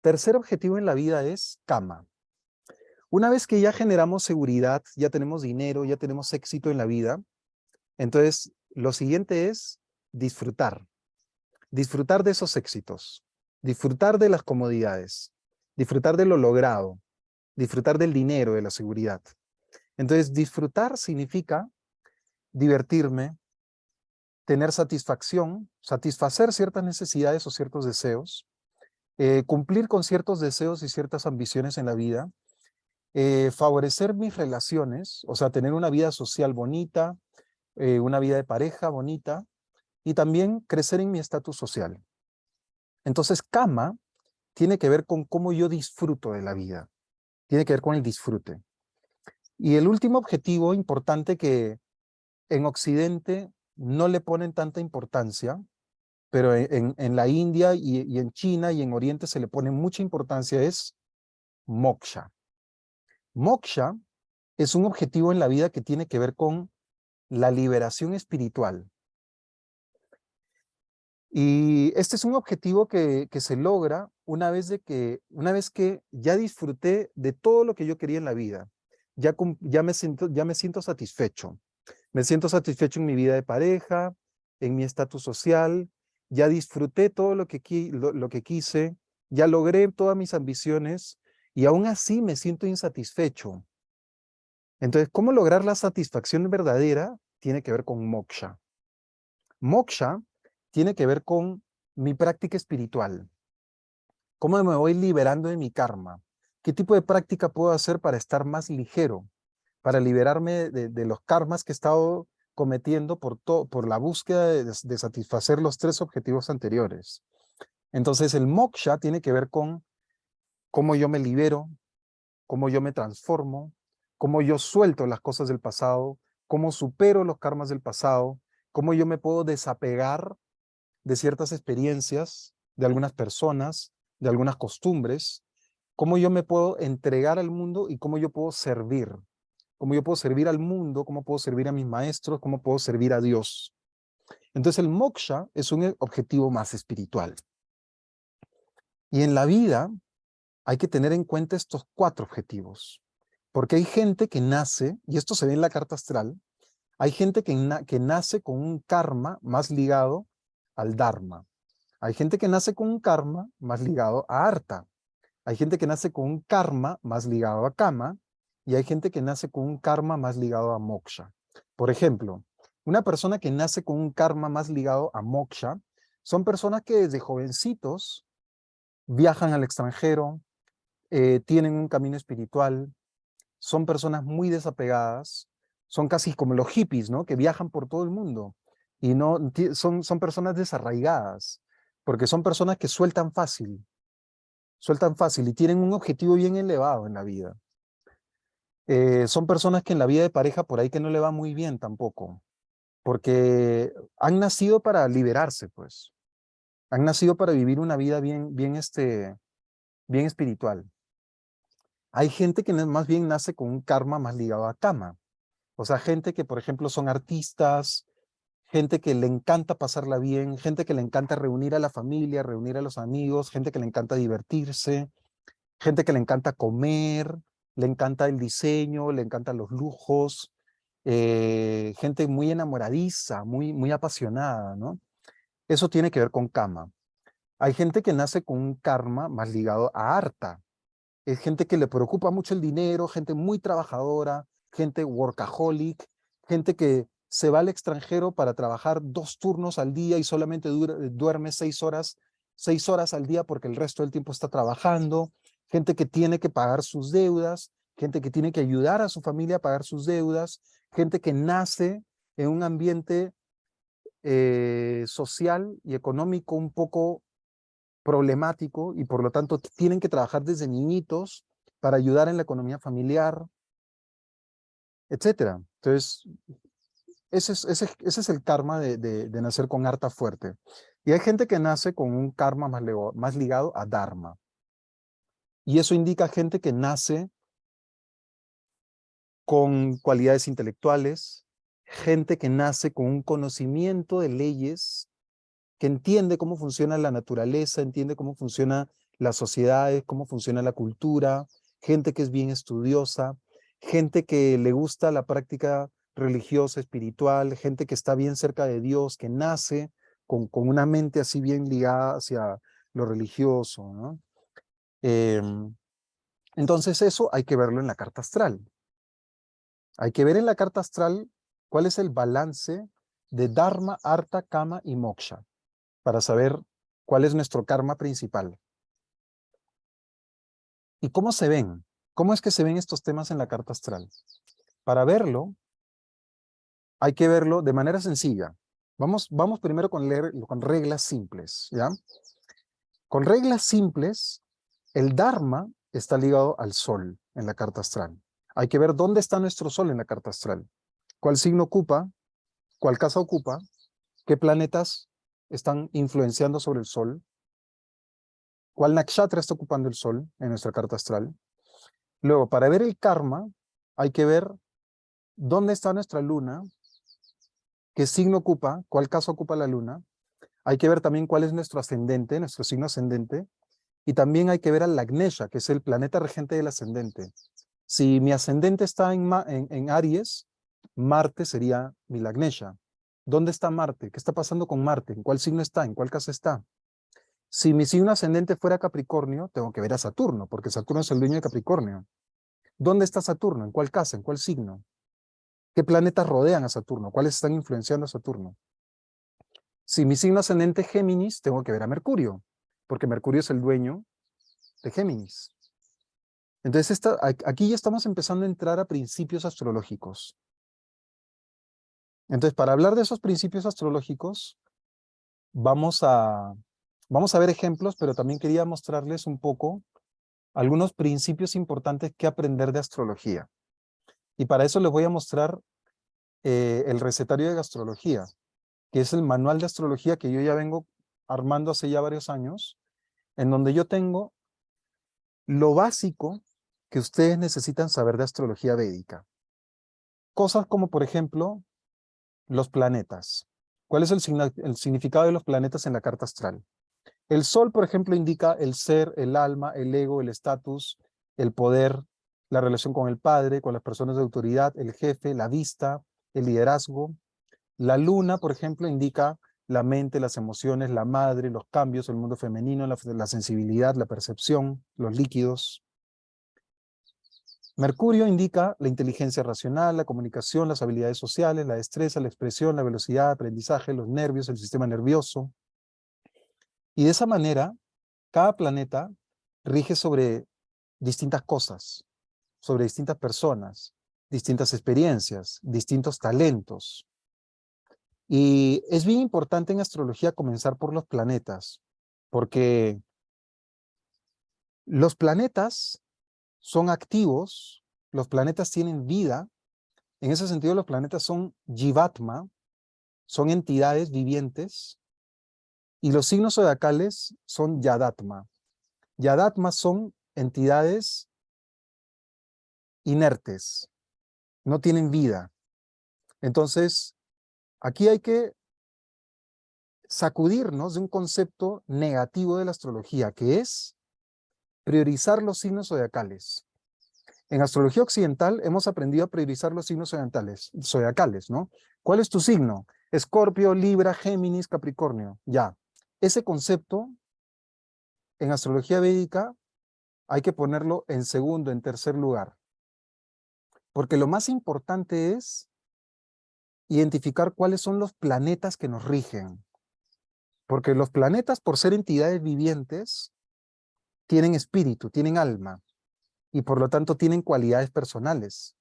Tercer objetivo en la vida es Kama. Una vez que ya generamos seguridad, ya tenemos dinero, ya tenemos éxito en la vida, entonces lo siguiente es disfrutar. Disfrutar de esos éxitos, disfrutar de las comodidades, disfrutar de lo logrado, disfrutar del dinero, de la seguridad. Entonces, disfrutar significa divertirme, tener satisfacción, satisfacer ciertas necesidades o ciertos deseos, cumplir con ciertos deseos y ciertas ambiciones en la vida, favorecer mis relaciones, o sea, tener una vida social bonita, una vida de pareja bonita, y también crecer en mi estatus social. Entonces, Kama tiene que ver con cómo yo disfruto de la vida, tiene que ver con el disfrute. Y el último objetivo importante que en Occidente no le ponen tanta importancia, pero en la India y en China y en Oriente se le pone mucha importancia es moksha. Moksha es un objetivo en la vida que tiene que ver con la liberación espiritual. Y este es un objetivo que se logra una vez que ya disfruté de todo lo que yo quería en la vida. Ya me siento satisfecho. Me siento satisfecho en mi vida de pareja, en mi estatus social. Ya disfruté todo lo que quise. Ya logré todas mis ambiciones y aún así me siento insatisfecho. Entonces, ¿cómo lograr la satisfacción verdadera? Tiene que ver con moksha. Moksha tiene que ver con mi práctica espiritual. ¿Cómo me voy liberando de mi karma? ¿Qué tipo de práctica puedo hacer para estar más ligero? Para liberarme de los karmas que he estado cometiendo por la búsqueda de satisfacer los tres objetivos anteriores. Entonces el moksha tiene que ver con cómo yo me libero, cómo yo me transformo, cómo yo suelto las cosas del pasado, cómo supero los karmas del pasado, cómo yo me puedo desapegar de ciertas experiencias, de algunas personas, de algunas costumbres, cómo yo me puedo entregar al mundo y cómo yo puedo servir, cómo yo puedo servir al mundo, cómo puedo servir a mis maestros, cómo puedo servir a Dios. Entonces el moksha es un objetivo más espiritual. Y en la vida hay que tener en cuenta estos cuatro objetivos, porque hay gente que nace, y esto se ve en la carta astral, hay gente que nace con un karma más ligado al dharma. Hay gente que nace con un karma más ligado a artha. Hay gente que nace con un karma más ligado a kama y hay gente que nace con un karma más ligado a moksha. Por ejemplo, Una persona que nace con un karma más ligado a moksha son personas que desde jovencitos viajan al extranjero, tienen un camino espiritual, son personas muy desapegadas, son casi como los hippies, ¿no? Que viajan por todo el mundo y son personas desarraigadas, porque son personas que sueltan fácil y tienen un objetivo bien elevado en la vida. Son personas que en la vida de pareja por ahí que no le va muy bien tampoco, porque han nacido para liberarse, pues. Han nacido para vivir una vida bien espiritual. Hay gente que más bien nace con un karma más ligado a kama. O sea, gente que, por ejemplo, son artistas, gente que le encanta pasarla bien, gente que le encanta reunir a la familia, reunir a los amigos, gente que le encanta divertirse, gente que le encanta comer, le encanta el diseño, le encantan los lujos, gente muy enamoradiza, muy apasionada, ¿no? Eso tiene que ver con kama. Hay gente que nace con un karma más ligado a artha. Es gente que le preocupa mucho el dinero, gente muy trabajadora, gente workaholic, gente que se va al extranjero para trabajar 2 turnos al día y solamente duerme 6 horas al día porque el resto del tiempo está trabajando, gente que tiene que pagar sus deudas, gente que tiene que ayudar a su familia a pagar sus deudas, gente que nace en un ambiente social y económico un poco problemático y por lo tanto tienen que trabajar desde niñitos para ayudar en la economía familiar, etcétera. Entonces, ese es el karma de nacer con harta fuerte. Y hay gente que nace con un karma más ligado a dharma. Y eso indica gente que nace con cualidades intelectuales, gente que nace con un conocimiento de leyes, que entiende cómo funciona la naturaleza, entiende cómo funciona las sociedades, cómo funciona la cultura, gente que es bien estudiosa, gente que le gusta la práctica religiosa, espiritual, gente que está bien cerca de Dios, que nace con una mente así bien ligada hacia lo religioso, ¿no? Entonces eso hay que verlo en la carta astral. Hay que ver en la carta astral cuál es el balance de Dharma, Artha, Kama y Moksha, para saber cuál es nuestro karma principal. ¿Y cómo se ven? ¿Cómo es que se ven estos temas en la carta astral? Para verlo, hay que verlo de manera sencilla. Vamos primero con reglas simples, ¿ya? Con reglas simples, el Dharma está ligado al Sol en la carta astral. Hay que ver dónde está nuestro Sol en la carta astral. ¿Cuál signo ocupa? ¿Cuál casa ocupa? ¿Qué planetas están influenciando sobre el Sol? ¿Cuál nakshatra está ocupando el Sol en nuestra carta astral? Luego, para ver el karma, hay que ver dónde está nuestra luna, qué signo ocupa, cuál casa ocupa la luna. Hay que ver también cuál es nuestro ascendente, nuestro signo ascendente. Y también hay que ver al Lagnesha, que es el planeta regente del ascendente. Si mi ascendente está en Aries, Marte sería mi Lagnesha. ¿Dónde está Marte? ¿Qué está pasando con Marte? ¿En cuál signo está? ¿En cuál casa está? Si mi signo ascendente fuera Capricornio, tengo que ver a Saturno, porque Saturno es el dueño de Capricornio. ¿Dónde está Saturno? ¿En cuál casa? ¿En cuál signo? ¿Qué planetas rodean a Saturno? ¿Cuáles están influenciando a Saturno? Si mi signo ascendente es Géminis, tengo que ver a Mercurio, porque Mercurio es el dueño de Géminis. Entonces, aquí ya estamos empezando a entrar a principios astrológicos. Entonces, para hablar de esos principios astrológicos, vamos a, vamos a ver ejemplos, pero también quería mostrarles un poco algunos principios importantes que aprender de astrología. Y para eso les voy a mostrar el recetario de astrología, que es el manual de astrología que yo ya vengo armando hace ya varios años, en donde yo tengo lo básico que ustedes necesitan saber de astrología védica. Cosas como, por ejemplo, los planetas. ¿Cuál es el significado de los planetas en la carta astral? El Sol, por ejemplo, indica el ser, el alma, el ego, el estatus, el poder, la relación con el padre, con las personas de autoridad, el jefe, la vista, el liderazgo. La luna, por ejemplo, indica la mente, las emociones, la madre, los cambios, el mundo femenino, la sensibilidad, la percepción, los líquidos. Mercurio indica la inteligencia racional, la comunicación, las habilidades sociales, la destreza, la expresión, la velocidad, aprendizaje, los nervios, el sistema nervioso. Y de esa manera, cada planeta rige sobre distintas cosas, sobre distintas personas, distintas experiencias, distintos talentos. Y es bien importante en astrología comenzar por los planetas, porque los planetas son activos, los planetas tienen vida. En ese sentido, los planetas son Jivatma, son entidades vivientes, y los signos zodiacales son Yadatma. Yadatma son entidades inertes, no tienen vida. Entonces, aquí hay que sacudirnos de un concepto negativo de la astrología, que es priorizar los signos zodiacales. En astrología occidental hemos aprendido a priorizar los signos zodiacales, ¿no? ¿Cuál es tu signo? Escorpio, Libra, Géminis, Capricornio. Ya. Ese concepto en astrología védica hay que ponerlo en segundo, en tercer lugar. Porque lo más importante es identificar cuáles son los planetas que nos rigen. Porque los planetas, por ser entidades vivientes, tienen espíritu, tienen alma, y por lo tanto tienen cualidades personales.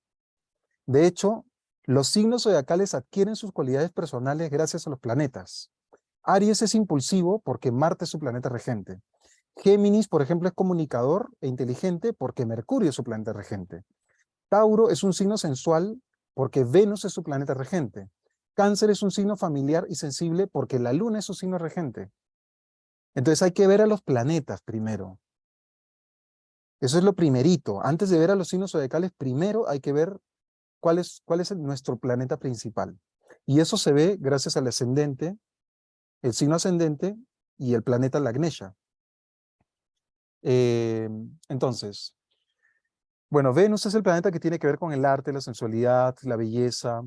De hecho, los signos zodiacales adquieren sus cualidades personales gracias a los planetas. Aries es impulsivo porque Marte es su planeta regente. Géminis, por ejemplo, es comunicador e inteligente porque Mercurio es su planeta regente. Tauro es un signo sensual porque Venus es su planeta regente. Cáncer es un signo familiar y sensible porque la Luna es su signo regente. Entonces hay que ver a los planetas primero. Eso es lo primerito. Antes de ver a los signos zodiacales, primero hay que ver cuál es nuestro planeta principal. Y eso se ve gracias al ascendente, el signo ascendente y el planeta Lagnesha. Entonces, bueno, Venus es el planeta que tiene que ver con el arte, la sensualidad, la belleza.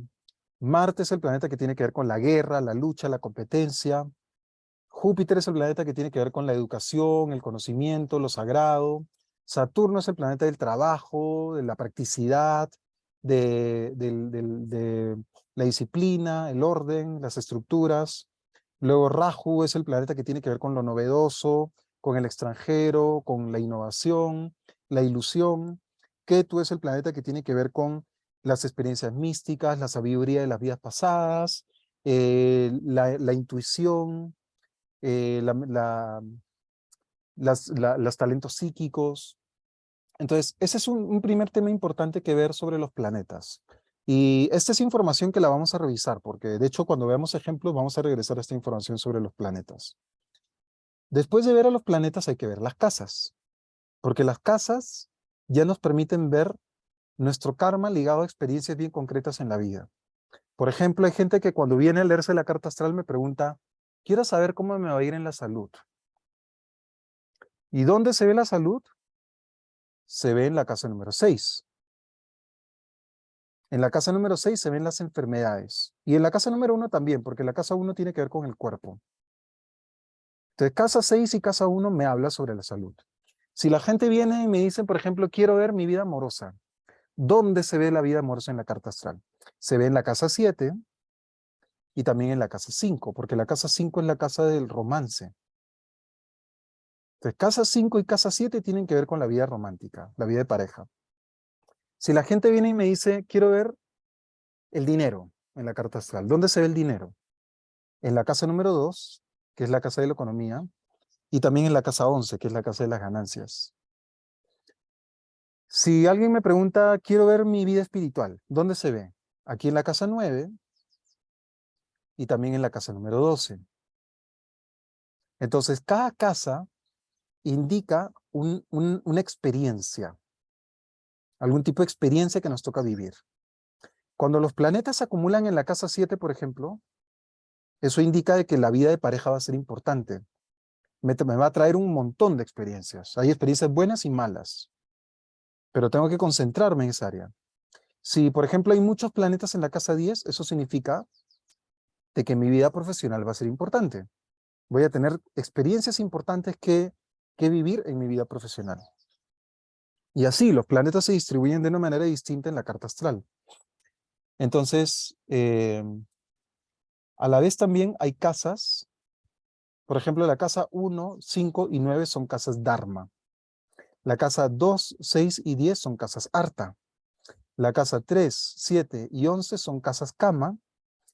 Marte es el planeta que tiene que ver con la guerra, la lucha, la competencia. Júpiter es el planeta que tiene que ver con la educación, el conocimiento, lo sagrado. Saturno es el planeta del trabajo, de la practicidad, de la disciplina, el orden, las estructuras. Luego Rahu es el planeta que tiene que ver con lo novedoso, con el extranjero, con la innovación, la ilusión. Ketu es el planeta que tiene que ver con las experiencias místicas, la sabiduría de las vidas pasadas, la intuición, eh, la- la- los talentos psíquicos. Entonces, ese es un primer tema importante que ver sobre los planetas. Y esta es información que la vamos a revisar, porque de hecho cuando veamos ejemplos vamos a regresar a esta información sobre los planetas. Después de ver a los planetas hay que ver las casas, porque las casas ya nos permiten ver nuestro karma ligado a experiencias bien concretas en la vida. Por ejemplo, hay gente que cuando viene a leerse la carta astral me pregunta, quiero saber cómo me va a ir en la salud. ¿Y dónde se ve la salud? Se ve en la casa número 6. En la casa número 6 se ven las enfermedades. Y en la casa número 1 también, porque la casa 1 tiene que ver con el cuerpo. Entonces, casa 6 y casa 1 me habla sobre la salud. Si la gente viene y me dice, por ejemplo, quiero ver mi vida amorosa, ¿dónde se ve la vida amorosa en la carta astral? Se ve en la casa 7 y también en la casa 5, porque la casa 5 es la casa del romance. Entonces, casa 5 y casa 7 tienen que ver con la vida romántica, la vida de pareja. Si la gente viene y me dice, quiero ver el dinero en la carta astral, ¿dónde se ve el dinero? En la casa número 2, que es la casa de la economía, y también en la casa 11, que es la casa de las ganancias. Si alguien me pregunta, quiero ver mi vida espiritual, ¿dónde se ve? Aquí en la casa 9 y también en la casa número 12. Entonces, cada casa indica una experiencia, algún tipo de experiencia que nos toca vivir. Cuando los planetas se acumulan en la casa 7, por ejemplo, eso indica de que la vida de pareja va a ser importante. Me va a traer un montón de experiencias. Hay experiencias buenas y malas, pero tengo que concentrarme en esa área. Si, por ejemplo, hay muchos planetas en la casa 10, eso significa de que mi vida profesional va a ser importante. Voy a tener experiencias importantes que vivir en mi vida profesional. Y así, los planetas se distribuyen de una manera distinta en la carta astral. Entonces, a la vez también hay casas, por ejemplo, la casa 1, 5 y 9 son casas Dharma. La casa 2, 6 y 10 son casas Arta. La casa 3, 7 y 11 son casas Kama.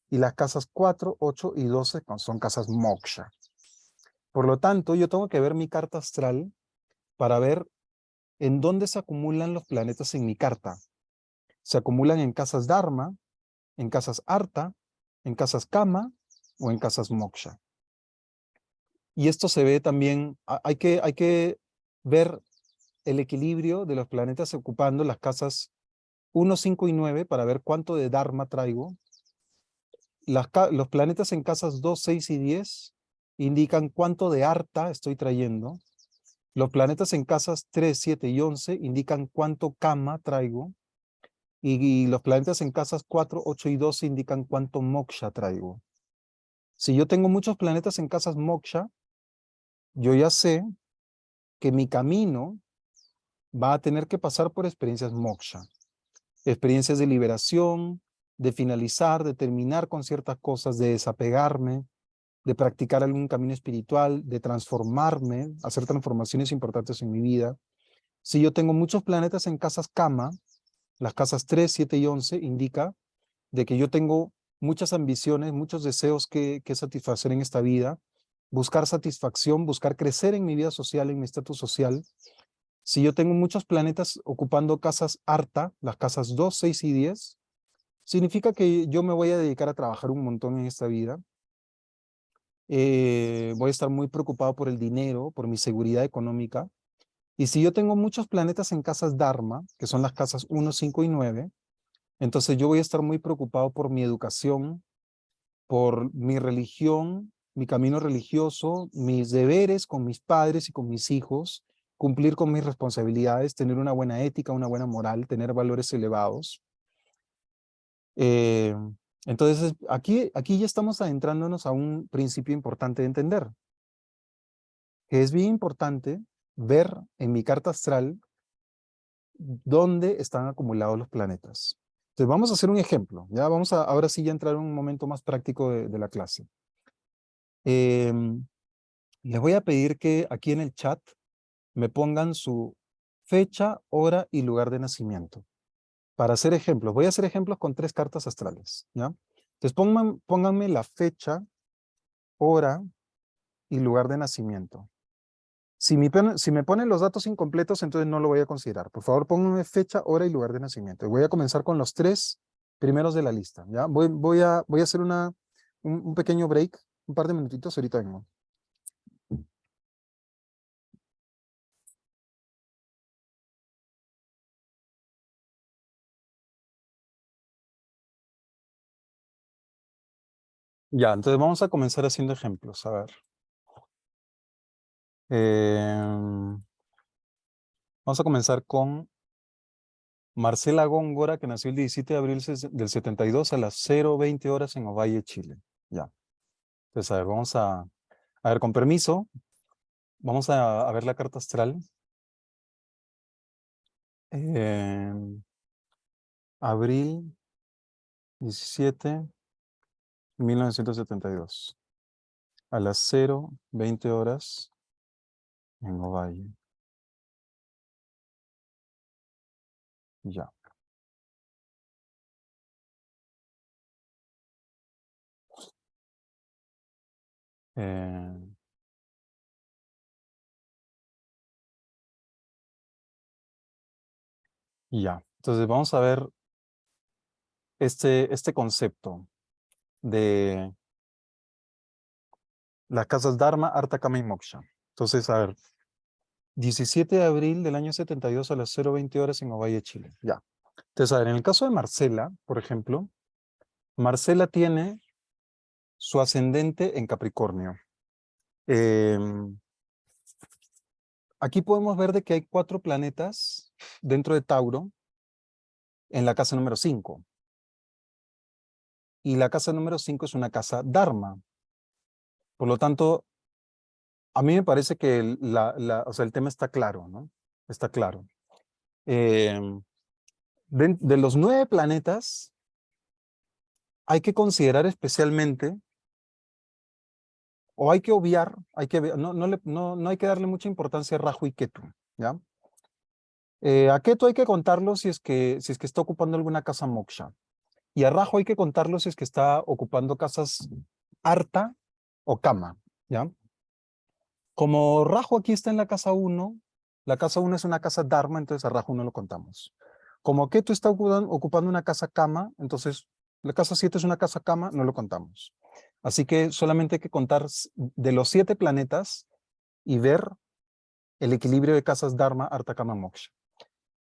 Y las casas 4, 8 y 12 son casas Moksha. Por lo tanto, yo tengo que ver mi carta astral para ver en dónde se acumulan los planetas en mi carta. Se acumulan en casas Dharma, en casas Arta, en casas Kama o en casas Moksha. Y esto se ve también, hay que ver el equilibrio de los planetas ocupando las casas 1, 5 y 9 para ver cuánto de Dharma traigo. Los planetas en casas 2, 6 y 10 indican cuánto de Arta estoy trayendo. Los planetas en casas 3, 7 y 11 indican cuánto Kama traigo. Y los planetas en casas 4, 8 y 12 indican cuánto Moksha traigo. Si yo tengo muchos planetas en casas Moksha, yo ya sé que mi camino va a tener que pasar por experiencias Moksha. Experiencias de liberación, de finalizar, de terminar con ciertas cosas, de desapegarme, de practicar algún camino espiritual, de transformarme, hacer transformaciones importantes en mi vida. Si yo tengo muchos planetas en casas Kama, las casas 3, 7 y 11 indica de que yo tengo muchas ambiciones, muchos deseos que satisfacer en esta vida, buscar satisfacción, buscar crecer en mi vida social, en mi estatus social. Si yo tengo muchos planetas ocupando casas Arta, las casas 2, 6 y 10, significa que yo me voy a dedicar a trabajar un montón en esta vida. Voy a estar muy preocupado por el dinero, por mi seguridad económica. Y si yo tengo muchos planetas en casas Dharma, que son las casas 1, 5 y 9, entonces yo voy a estar muy preocupado por mi educación, por mi religión, mi camino religioso, mis deberes con mis padres y con mis hijos, cumplir con mis responsabilidades, tener una buena ética, una buena moral, tener valores elevados. Eh, entonces, aquí ya estamos adentrándonos a un principio importante de entender, que es bien importante ver en mi carta astral dónde están acumulados los planetas. Entonces vamos a hacer un ejemplo, ya vamos a ahora sí ya entrar en un momento más práctico de la clase. Les voy a pedir que aquí en el chat me pongan su fecha, hora y lugar de nacimiento. Para hacer ejemplos, voy a hacer ejemplos con 3 cartas astrales, ¿ya? Entonces pónganme la fecha, hora y lugar de nacimiento. Si me ponen los datos incompletos, entonces no lo voy a considerar. Por favor, pónganme fecha, hora y lugar de nacimiento. Voy a comenzar con los 3 primeros de la lista, ¿ya? Voy a hacer un pequeño break, un par de minutitos, ahorita vengo. Ya, entonces vamos a comenzar haciendo ejemplos, a ver. Vamos a comenzar con Marcela Góngora, que nació el 17 de abril del 72 a las 0:20 horas en Ovalle, Chile. Ya. Entonces, a ver, a ver, con permiso, vamos a ver la carta astral. Abril 17, 1972, a las 0:20 horas en Ovalle. Ya. Eh, ya. Entonces, vamos a ver este concepto de las casas Dharma, Arta, Kama y Moksha. Entonces, a ver, 17 de abril del año 72 a las 0:20 horas en Ovalle, Chile. Ya. Entonces, a ver, en el caso de Marcela, por ejemplo, Marcela tiene su ascendente en Capricornio. Aquí podemos ver de que hay 4 planetas dentro de Tauro en la casa número 5. Y la casa número 5 es una casa Dharma. Por lo tanto, a mí me parece que o sea, el tema está claro, ¿no? Está claro. Eh, de los 9 planetas, hay que considerar especialmente, o hay que obviar, no hay que darle mucha importancia a Rahu y Ketu, ¿ya? A Ketu hay que contarlo si es que está ocupando alguna casa moksha. Y a Rahu hay que contarlo si es que está ocupando casas Arta o Kama, ¿ya? Como Rahu aquí está en la casa uno es una casa Dharma, entonces a Rahu no lo contamos. Como Ketu está ocupando una casa Kama, entonces la casa 7 es una casa Kama, no lo contamos. Así que solamente hay que contar de los 7 planetas y ver el equilibrio de casas Dharma, Arta, Kama, Moksha.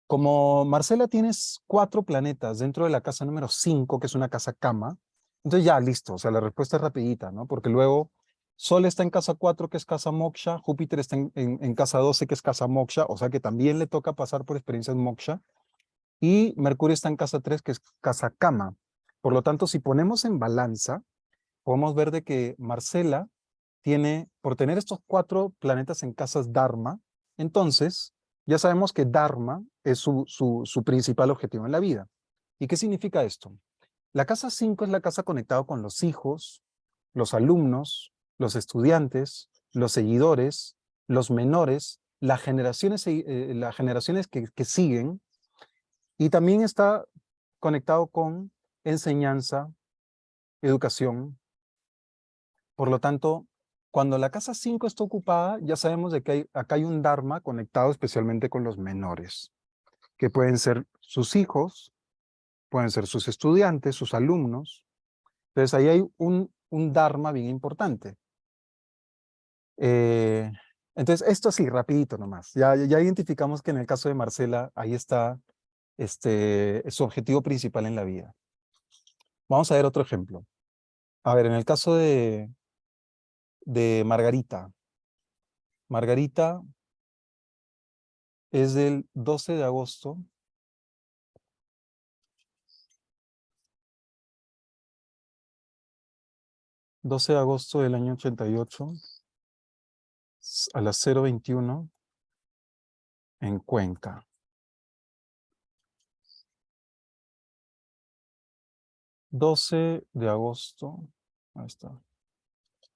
Como Marcela tienes 4 planetas dentro de la casa número 5, que es una casa Kama, entonces ya listo, o sea, la respuesta es rapidita, ¿no? Porque luego Sol está en casa 4, que es casa Moksha, Júpiter está en casa 12, que es casa Moksha, o sea que también le toca pasar por experiencias Moksha, y Mercurio está en casa 3, que es casa Kama. Por lo tanto, si ponemos en balanza, podemos ver de que Marcela tiene, por tener estos 4 planetas en casas Dharma, entonces ya sabemos que Dharma es su principal objetivo en la vida. ¿Y qué significa esto? La casa 5 es la casa conectada con los hijos, los alumnos, los estudiantes, los seguidores, los menores, las generaciones que siguen, y también está conectado con enseñanza, educación. Por lo tanto, cuando la casa 5 está ocupada, ya sabemos de que acá hay un Dharma conectado especialmente con los menores, que pueden ser sus hijos, pueden ser sus estudiantes, sus alumnos. Entonces ahí hay un Dharma bien importante. Eh, entonces, esto sí, rapidito nomás. Ya identificamos que en el caso de Marcela, ahí está su objetivo principal en la vida. Vamos a ver otro ejemplo. A ver, en el caso de Margarita. Margarita es del 12 de agosto 12 de agosto del año 88 a las 0:21 en Cuenca. 12 de agosto, ahí está.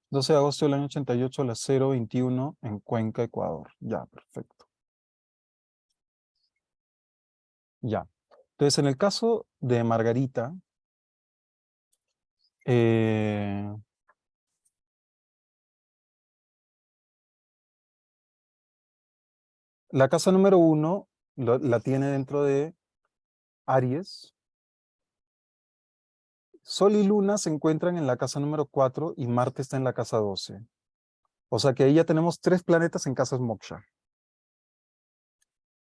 12 de agosto del año 88 a las 0:21 en Cuenca, Ecuador. Ya, perfecto. Ya. Entonces, en el caso de Margarita, eh, la casa número 1 la tiene dentro de Aries. Sol y Luna se encuentran en la casa número 4 y Marte está en la casa 12. O sea que ahí ya tenemos 3 planetas en casas moksha.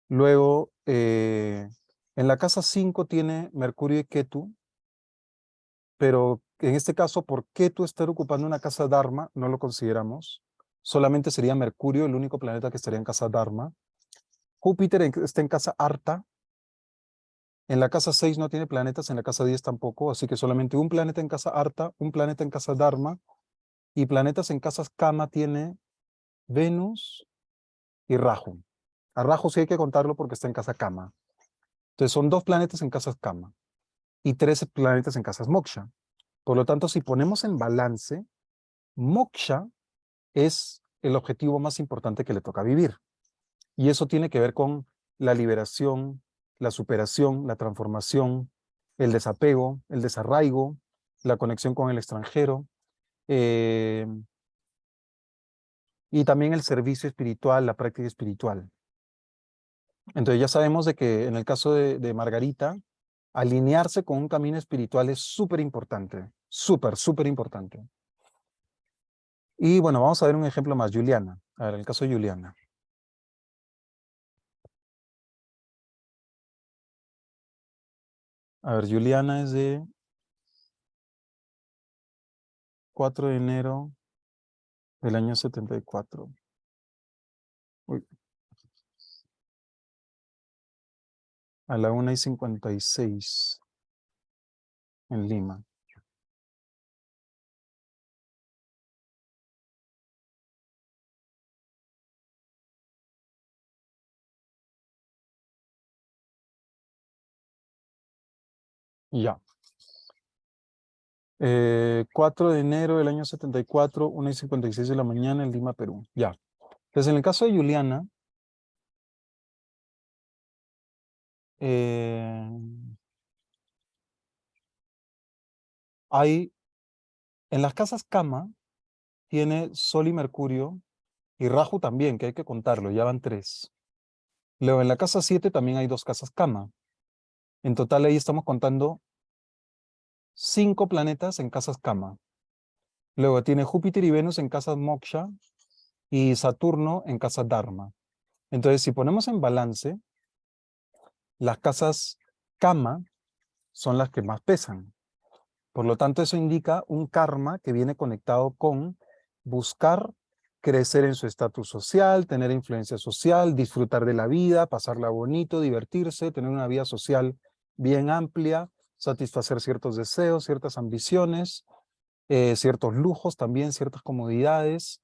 Luego, en la casa 5 tiene Mercurio y Ketu, pero en este caso, por Ketu estar ocupando una casa Dharma, no lo consideramos. Solamente sería Mercurio el único planeta que estaría en casa Dharma. Júpiter está en casa Arta. En la casa 6 no tiene planetas, en la casa 10 tampoco, así que solamente un planeta en casa Arta, un planeta en casa Dharma, y planetas en casas Kama tiene Venus y Rahu. A Rahu sí hay que contarlo porque está en casa Kama. Entonces son 2 planetas en casas Kama y 13 planetas en casas Moksha. Por lo tanto, si ponemos en balance, Moksha es el objetivo más importante que le toca vivir. Y eso tiene que ver con la liberación, la superación, la transformación, el desapego, el desarraigo, la conexión con el extranjero, eh, y también el servicio espiritual, la práctica espiritual. Entonces ya sabemos de que en el caso de Margarita, alinearse con un camino espiritual es súper importante, súper, súper importante. Y bueno, vamos a ver un ejemplo más, Juliana. A ver, el caso de Juliana. A ver, Juliana es de 4 de enero del año 74. Uy, a la 1:56 en Lima. Ya. 4 de enero del año 74, 1:56 de la mañana en Lima, Perú. Ya. Entonces, en el caso de Juliana, eh, hay, en las casas cama, tiene Sol y Mercurio, y Rahu también, que hay que contarlo, ya van 3. Luego, en la casa 7 también hay 2 casas cama. En total, ahí estamos contando 5 planetas en casas cama. Luego tiene Júpiter y Venus en casas moksha y Saturno en casa dharma. Entonces, si ponemos en balance, las casas kama son las que más pesan. Por lo tanto, eso indica un karma que viene conectado con buscar crecer en su estatus social, tener influencia social, disfrutar de la vida, pasarla bonito, divertirse, tener una vida social bien amplia, satisfacer ciertos deseos, ciertas ambiciones, ciertos lujos también, ciertas comodidades.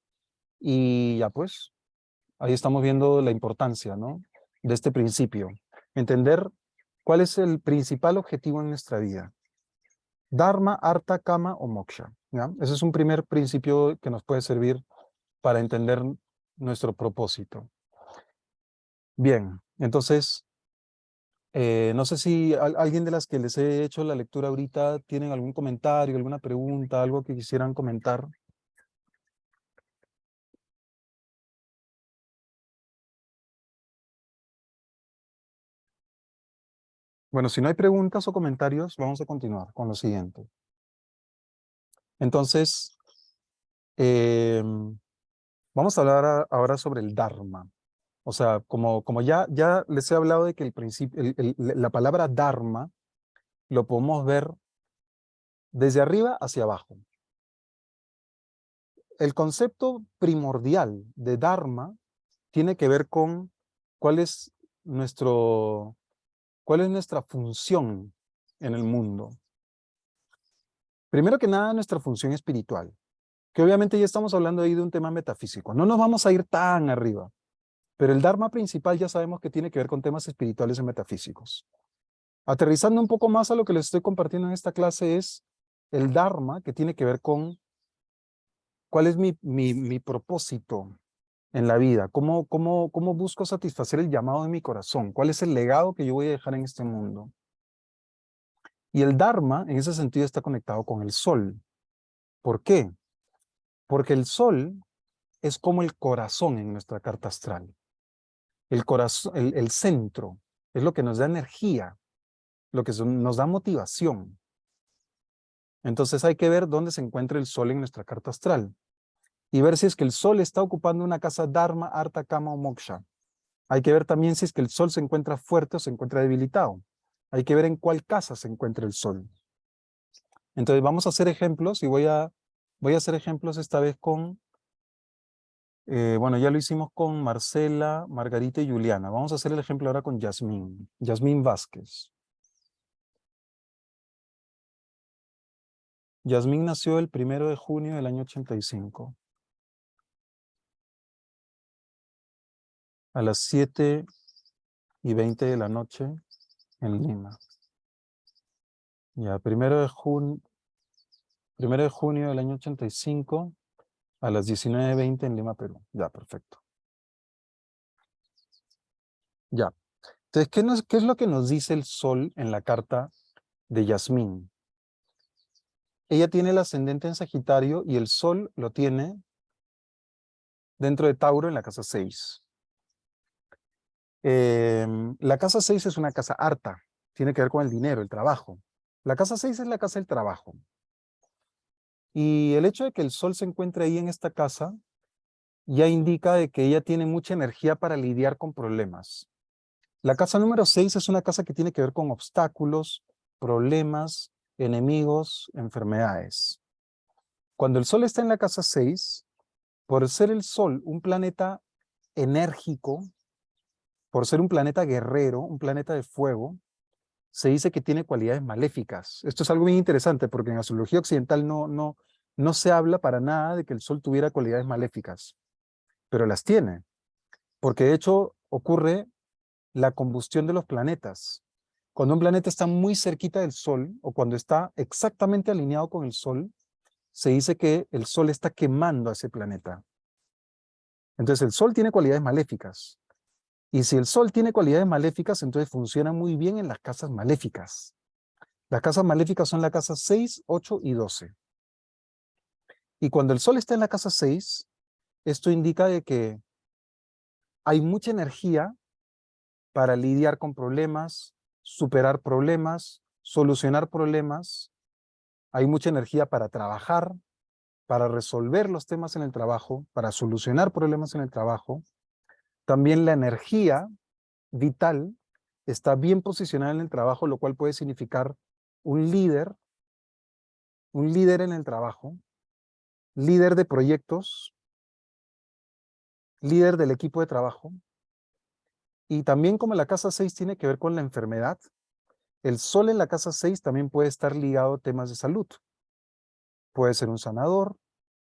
Y ya pues, ahí estamos viendo la importancia, ¿no?, de este principio. Entender cuál es el principal objetivo en nuestra vida. Dharma, Artha, Kama o Moksha, ¿ya? Ese es un primer principio que nos puede servir para entender nuestro propósito. Bien, entonces, no sé si alguien de las que les he hecho la lectura ahorita tienen algún comentario, alguna pregunta, algo que quisieran comentar. Bueno, si no hay preguntas o comentarios, vamos a continuar con lo siguiente. Entonces, vamos a hablar ahora sobre el Dharma. O sea, como ya les he hablado de que el principio, la palabra Dharma lo podemos ver desde arriba hacia abajo. El concepto primordial de Dharma tiene que ver con cuál es nuestro, cuál es nuestra función en el mundo. Primero que nada, nuestra función espiritual, que obviamente ya estamos hablando ahí de un tema metafísico. No nos vamos a ir tan arriba, pero el Dharma principal ya sabemos que tiene que ver con temas espirituales y metafísicos. Aterrizando un poco más a lo que les estoy compartiendo en esta clase es el Dharma, que tiene que ver con cuál es mi propósito en la vida, cómo busco satisfacer el llamado de mi corazón, cuál es el legado que yo voy a dejar en este mundo. Y el Dharma, en ese sentido, está conectado con el Sol. ¿Por qué? Porque el Sol es como el corazón en nuestra carta astral. El corazón, el centro, es lo que nos da energía, lo que nos da motivación. Entonces hay que ver dónde se encuentra el Sol en nuestra carta astral y ver si es que el Sol está ocupando una casa Dharma, Artha, Kama o Moksha. Hay que ver también si es que el Sol se encuentra fuerte o se encuentra debilitado. Hay que ver en cuál casa se encuentra el Sol. Entonces vamos a hacer ejemplos y voy a hacer ejemplos esta vez con, bueno, ya lo hicimos con Marcela, Margarita y Juliana. Vamos a hacer el ejemplo ahora con Yasmín. Yasmín Vázquez. Yasmín nació el 1 de junio del año 85. A las 7:20 de la noche en Lima. Ya, 1 de junio del año 85 a las 19:20 en Lima, Perú. Ya, perfecto. Ya. Entonces, ¿qué es lo que nos dice el Sol en la carta de Yasmín? Ella tiene el ascendente en Sagitario y el Sol lo tiene dentro de Tauro en la casa 6. La casa 6 es una casa harta, tiene que ver con el dinero, el trabajo. La casa 6 es la casa del trabajo. Y el hecho de que el Sol se encuentre ahí en esta casa ya indica de que ella tiene mucha energía para lidiar con problemas. La casa número 6 es una casa que tiene que ver con obstáculos, problemas, enemigos, enfermedades. Cuando el Sol está en la casa 6, por ser el Sol un planeta enérgico, por ser un planeta guerrero, un planeta de fuego, se dice que tiene cualidades maléficas. Esto es algo bien interesante porque en astrología occidental no se habla para nada de que el Sol tuviera cualidades maléficas, pero las tiene, porque de hecho ocurre la combustión de los planetas. Cuando un planeta está muy cerquita del Sol o cuando está exactamente alineado con el Sol, se dice que el Sol está quemando a ese planeta. Entonces el Sol tiene cualidades maléficas. Y si el Sol tiene cualidades maléficas, entonces funciona muy bien en las casas maléficas. Las casas maléficas son la casa 6, 8 y 12. Y cuando el Sol está en la casa 6, esto indica de que hay mucha energía para lidiar con problemas, superar problemas, solucionar problemas. Hay mucha energía para trabajar, para resolver los temas en el trabajo, para solucionar problemas en el trabajo. También la energía vital está bien posicionada en el trabajo, lo cual puede significar un líder en el trabajo, líder de proyectos, líder del equipo de trabajo. Y también como la casa 6 tiene que ver con la enfermedad, el Sol en la casa 6 también puede estar ligado a temas de salud. Puede ser un sanador,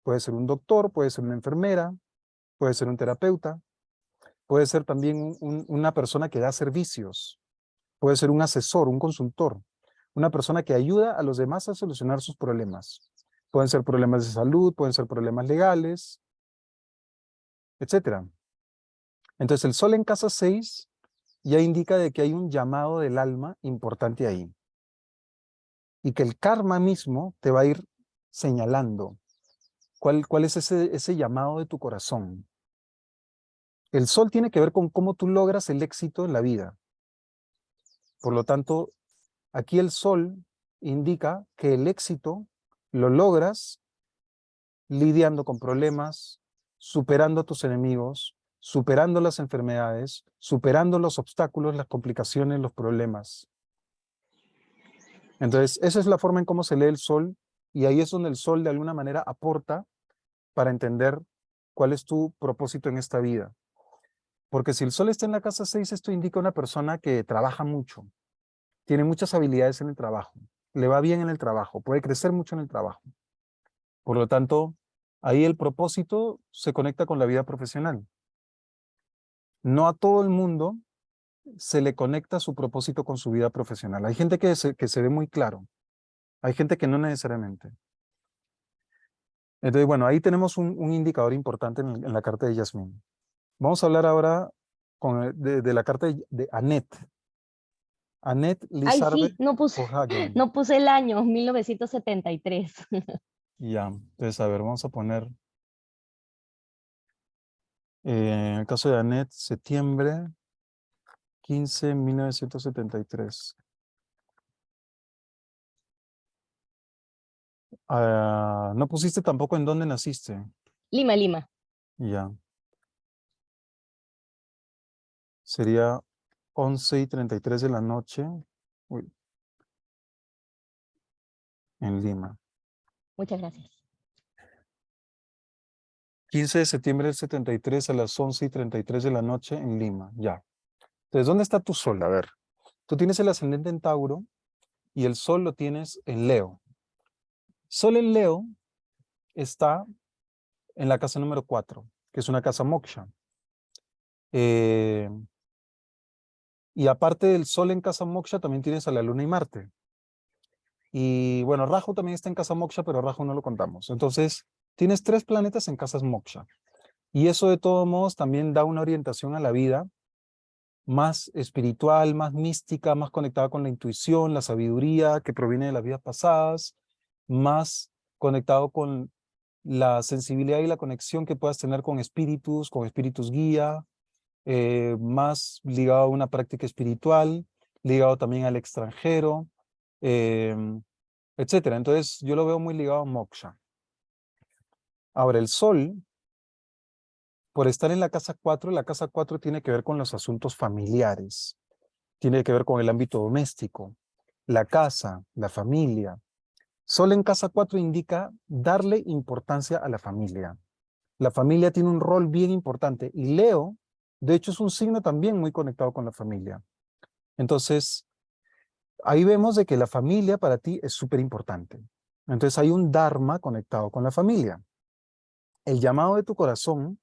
puede ser un doctor, puede ser una enfermera, puede ser un terapeuta, puede ser también una persona que da servicios, puede ser un asesor, un consultor, una persona que ayuda a los demás a solucionar sus problemas. Pueden ser problemas de salud, pueden ser problemas legales, etc. Entonces el Sol en casa 6 ya indica de que hay un llamado del alma importante ahí. Y que el karma mismo te va a ir señalando cuál es ese llamado de tu corazón. El Sol tiene que ver con cómo tú logras el éxito en la vida. Por lo tanto, aquí el Sol indica que el éxito lo logras lidiando con problemas, superando a tus enemigos, superando las enfermedades, superando los obstáculos, las complicaciones, los problemas. Entonces, esa es la forma en cómo se lee el Sol, y ahí es donde el Sol de alguna manera aporta para entender cuál es tu propósito en esta vida. Porque si el Sol está en la casa 6, esto indica una persona que trabaja mucho, tiene muchas habilidades en el trabajo, le va bien en el trabajo, puede crecer mucho en el trabajo. Por lo tanto, ahí el propósito se conecta con la vida profesional. No a todo el mundo se le conecta su propósito con su vida profesional. Hay gente que se ve muy claro, hay gente que no necesariamente. Entonces, bueno, ahí tenemos un indicador importante en la carta de Yasmín. Vamos a hablar ahora de la carta de Annette. Annette Ay, Lizarbe sí, no puse, O'Hagan. no puse el año, 1973. Ya, entonces, a ver, vamos a poner, en el caso de Annette, septiembre 15, 1973. No pusiste tampoco en dónde naciste. Lima, Lima. Ya, sería 11:33 de la noche, uy, en Lima. Muchas gracias. 15 de septiembre del 73 a las 11:33 de la noche en Lima, ya. Entonces, ¿dónde está tu sol? A ver, tú tienes el ascendente en Tauro y el sol lo tienes en Leo. Sol en Leo está en la casa número 4, que es una casa moksha. Eh, y aparte del sol en casa moksha, también tienes a la luna y Marte. Y bueno, Rahu también está en casa moksha, pero Rahu no lo contamos. Entonces, tienes 3 planetas en casas moksha. Y eso de todos modos también da una orientación a la vida más espiritual, más mística, más conectada con la intuición, la sabiduría que proviene de las vidas pasadas, más conectado con la sensibilidad y la conexión que puedas tener con espíritus guía, más ligado a una práctica espiritual, ligado también al extranjero, eh, etcétera. Entonces yo lo veo muy ligado a moksha. Ahora, el sol, por estar en la casa 4 tiene que ver con los asuntos familiares, tiene que ver con el ámbito doméstico, la casa, la familia. Sol en casa 4 indica darle importancia a la familia. La familia tiene un rol bien importante y Leo, de hecho, es un signo también muy conectado con la familia. Entonces, ahí vemos de que la familia para ti es súper importante. Entonces, hay un dharma conectado con la familia. El llamado de tu corazón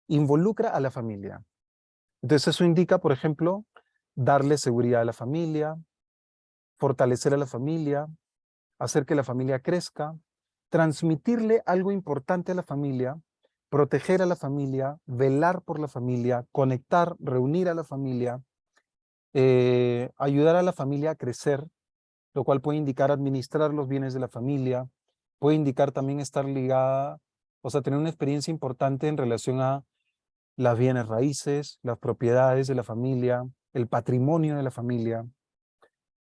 involucra a la familia. Entonces, eso indica, por ejemplo, darle seguridad a la familia, fortalecer a la familia, hacer que la familia crezca, transmitirle algo importante a la familia, proteger a la familia, velar por la familia, conectar, reunir a la familia, ayudar a la familia a crecer, lo cual puede indicar administrar los bienes de la familia, puede indicar también estar ligada, o sea, tener una experiencia importante en relación a las bienes raíces, las propiedades de la familia, el patrimonio de la familia.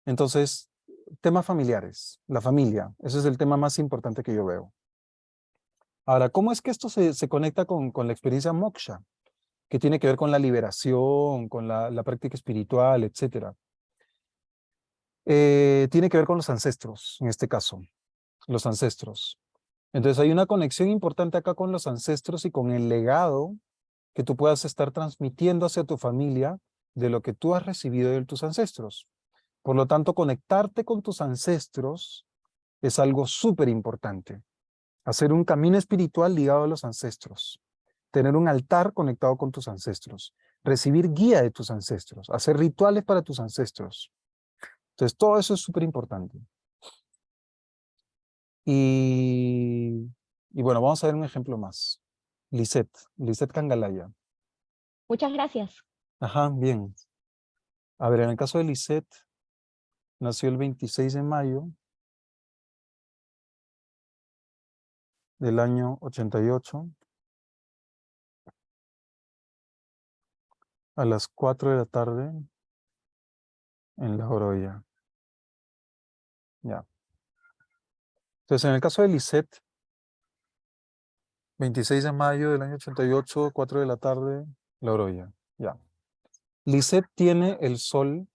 Entonces, temas familiares, la familia, ese es el tema más importante que yo veo. Ahora, ¿cómo es que esto se conecta con la experiencia moksha? Que tiene que ver con la liberación, con la práctica espiritual, etc. Tiene que ver con los ancestros, en este caso, los ancestros. Entonces hay una conexión importante acá con los ancestros y con el legado que tú puedas estar transmitiendo hacia tu familia de lo que tú has recibido de tus ancestros. Por lo tanto, conectarte con tus ancestros es algo súper importante. Hacer un camino espiritual ligado a los ancestros. Tener un altar conectado con tus ancestros. Recibir guía de tus ancestros. Hacer rituales para tus ancestros. Entonces, todo eso es súper importante. Y bueno, vamos a ver un ejemplo más. Lisette Cangalaya. Muchas gracias. Ajá, bien. A ver, en el caso de Lisette, nació el 26 de mayo del año 88 a las 4 de la tarde en La Oroya. Ya. Entonces, en el caso de Lisette, 26 de mayo del año 88, 4 de la tarde, La Oroya. Ya. Lisette tiene el sol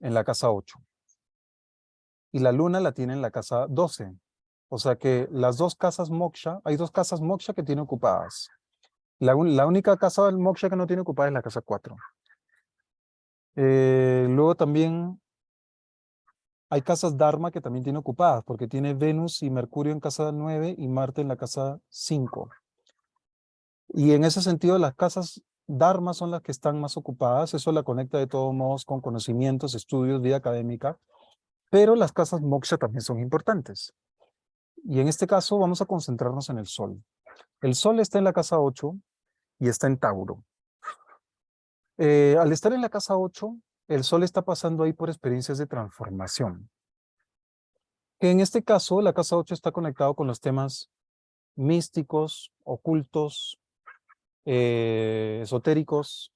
en la casa 8 y la luna la tiene en la casa 12. O sea que las dos casas moksha, hay dos casas moksha que tiene ocupadas. La única casa del moksha que no tiene ocupada es la casa 4. Luego también hay casas dharma que también tiene ocupadas, porque tiene Venus y Mercurio en casa 9 y Marte en la casa 5. Y en ese sentido, las casas dharma son las que están más ocupadas. Eso la conecta de todos modos con conocimientos, estudios, vida académica. Pero las casas moksha también son importantes. Y en este caso vamos a concentrarnos en el Sol. El Sol está en la casa 8 y está en Tauro. Al estar en la casa 8, el Sol está pasando ahí por experiencias de transformación. Que en este caso, la casa 8 está conectado con los temas místicos, ocultos, esotéricos.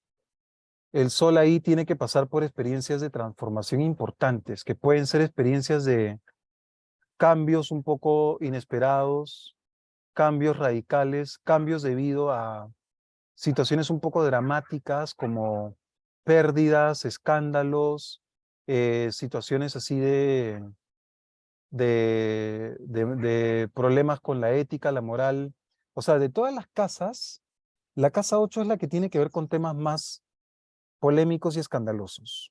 El Sol ahí tiene que pasar por experiencias de transformación importantes, que pueden ser experiencias de cambios un poco inesperados, cambios radicales, cambios debido a situaciones un poco dramáticas como pérdidas, escándalos, situaciones así de problemas con la ética, la moral. O sea, de todas las casas, la casa 8 es la que tiene que ver con temas más polémicos y escandalosos.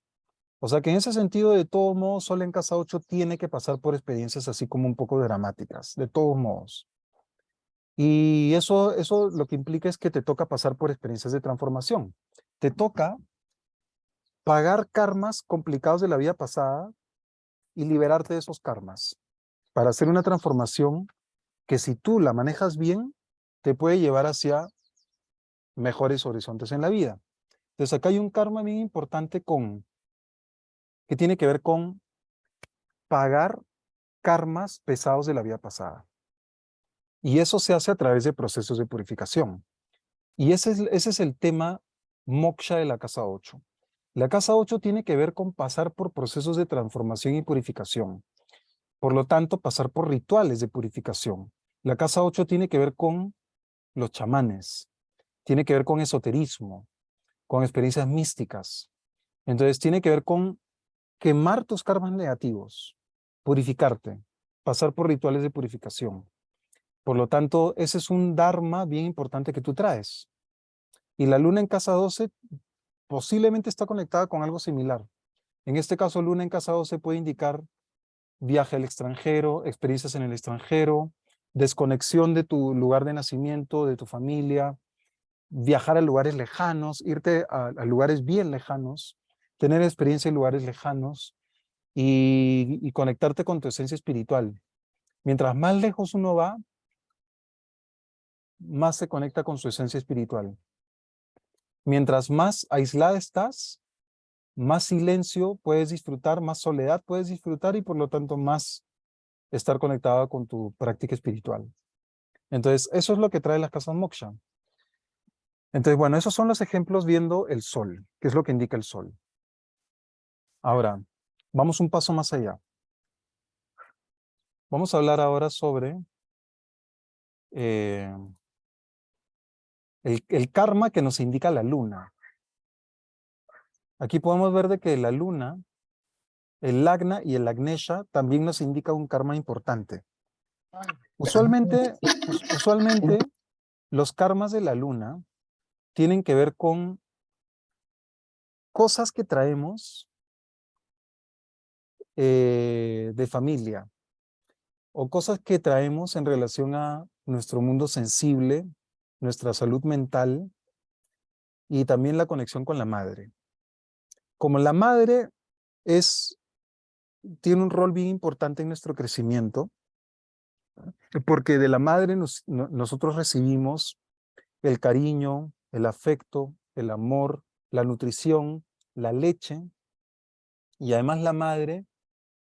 O sea que en ese sentido, de todos modos, Sol en casa 8 tiene que pasar por experiencias así como un poco dramáticas, de todos modos. Y eso lo que implica es que te toca pasar por experiencias de transformación. Te toca pagar karmas complicados de la vida pasada y liberarte de esos karmas para hacer una transformación que si tú la manejas bien, te puede llevar hacia mejores horizontes en la vida. Entonces acá hay un karma bien importante que tiene que ver con pagar karmas pesados de la vida pasada. Y eso se hace a través de procesos de purificación. Y ese es el tema moksha de la casa 8. La casa 8 tiene que ver con pasar por procesos de transformación y purificación. Por lo tanto, pasar por rituales de purificación. La casa 8 tiene que ver con los chamanes, tiene que ver con esoterismo, con experiencias místicas. Entonces, tiene que ver con quemar tus karmas negativos, purificarte, pasar por rituales de purificación. Por lo tanto, ese es un dharma bien importante que tú traes. Y la luna en casa 12 posiblemente está conectada con algo similar. En este caso, luna en casa 12 puede indicar viaje al extranjero, experiencias en el extranjero, desconexión de tu lugar de nacimiento, de tu familia, viajar a lugares lejanos, irte a lugares bien lejanos. tener experiencia en lugares lejanos y conectarte con tu esencia espiritual. Mientras más lejos uno va, más se conecta con su esencia espiritual. Mientras más aislada estás, más silencio puedes disfrutar, más soledad puedes disfrutar y por lo tanto más estar conectada con tu práctica espiritual. Entonces, eso es lo que trae las casas moksha. Entonces, bueno, esos son los ejemplos viendo el sol, que es lo que indica el sol. Ahora, vamos un paso más allá. Vamos a hablar ahora sobre eh, el karma que nos indica la luna. Aquí podemos ver de que la luna, el lagna y el agnesha también nos indica un karma importante. Usualmente los karmas de la luna tienen que ver con cosas que traemos de familia o cosas que traemos en relación a nuestro mundo sensible, nuestra salud mental y también la conexión con la madre. Como la madre tiene un rol bien importante en nuestro crecimiento, porque de la madre nosotros recibimos el cariño, el afecto, el amor, la nutrición, la leche, y además la madre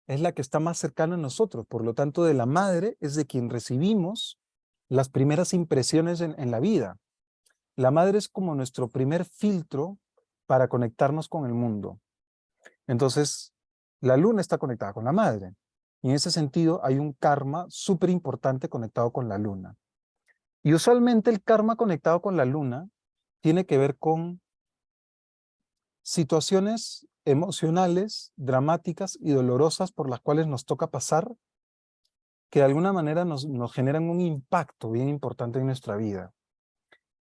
es la que está más cercana a nosotros. Por lo tanto, de la madre es de quien recibimos las primeras impresiones en la vida. La madre es como nuestro primer filtro para conectarnos con el mundo. Entonces, la luna está conectada con la madre. Y en ese sentido hay un karma súper importante conectado con la luna. Y usualmente el karma conectado con la luna tiene que ver con situaciones emocionales, dramáticas y dolorosas por las cuales nos toca pasar, que de alguna manera nos generan un impacto bien importante en nuestra vida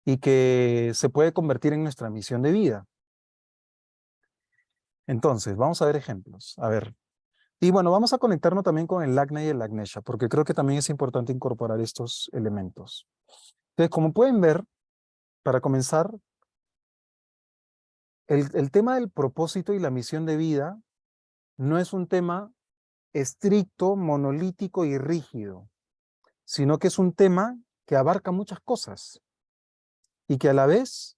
y que se puede convertir en nuestra misión de vida. Entonces, vamos a ver ejemplos. A ver. Y bueno, vamos a conectarnos también con el Agna y el Agnesha, porque creo que también es importante incorporar estos elementos. Entonces, como pueden ver, para comenzar, el tema del propósito y la misión de vida no es un tema estricto, monolítico y rígido, sino que es un tema que abarca muchas cosas y que a la vez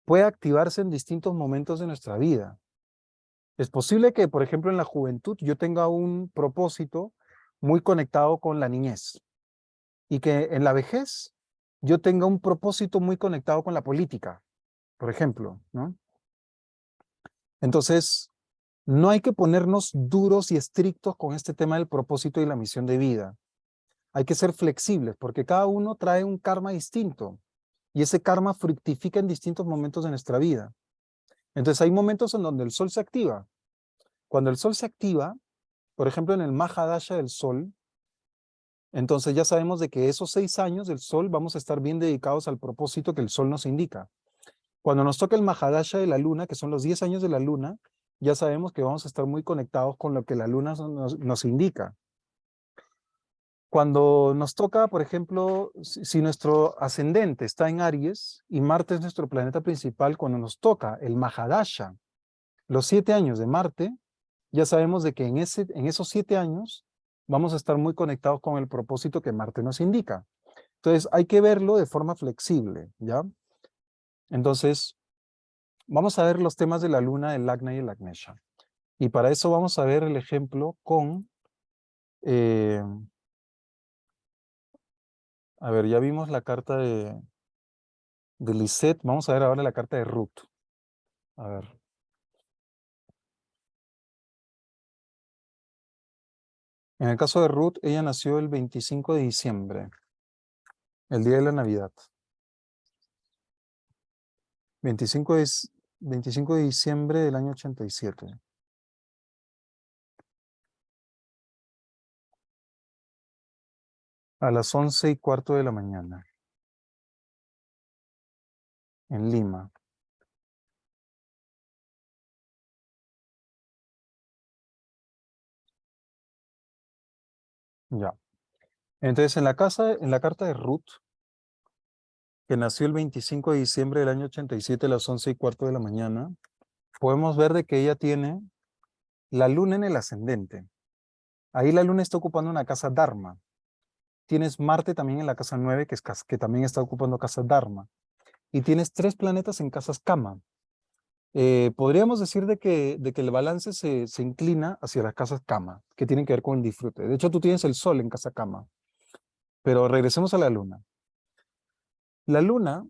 puede activarse en distintos momentos de nuestra vida. Es posible que, por ejemplo, en la juventud yo tenga un propósito muy conectado con la niñez y que en la vejez yo tenga un propósito muy conectado con la política, por ejemplo, ¿no? Entonces, no hay que ponernos duros y estrictos con este tema del propósito y la misión de vida. Hay que ser flexibles porque cada uno trae un karma distinto y ese karma fructifica en distintos momentos de nuestra vida. Entonces, hay momentos en donde el sol se activa. Cuando el sol se activa, por ejemplo, en el Mahadasha del sol, entonces ya sabemos de que esos 6 años del sol vamos a estar bien dedicados al propósito que el sol nos indica. Cuando nos toca el Mahadasha de la luna, que son los 10 años de la luna, ya sabemos que vamos a estar muy conectados con lo que la luna nos indica. Cuando nos toca, por ejemplo, si nuestro ascendente está en Aries y Marte es nuestro planeta principal, cuando nos toca el Mahadasha, los 7 años de Marte, ya sabemos de que en esos 7 años vamos a estar muy conectados con el propósito que Marte nos indica. Entonces hay que verlo de forma flexible, ¿ya? Entonces, vamos a ver los temas de la luna, el Agna y el Agnesha. Y para eso vamos a ver el ejemplo con... a ver, ya vimos la carta de Lisette. Vamos a ver ahora la carta de Ruth. A ver. En el caso de Ruth, ella nació el 25 de diciembre, el día de la Navidad. 25 de, 25 de diciembre del año 87. A las 11:15 de la mañana. En Lima. Ya. Entonces, en la carta de Ruth, que nació el 25 de diciembre del año 87 a las 11:15 de la mañana, podemos ver de que ella tiene la luna en el ascendente. Ahí la luna está ocupando una casa Dharma. Tienes Marte también en la casa 9, que también está ocupando casa Dharma. Y tienes 3 planetas en casas Kama. Podríamos decir de que el balance se inclina hacia las casas Kama, que tienen que ver con el disfrute. De hecho, tú tienes el Sol en casa Kama. Pero regresemos a la luna. La luna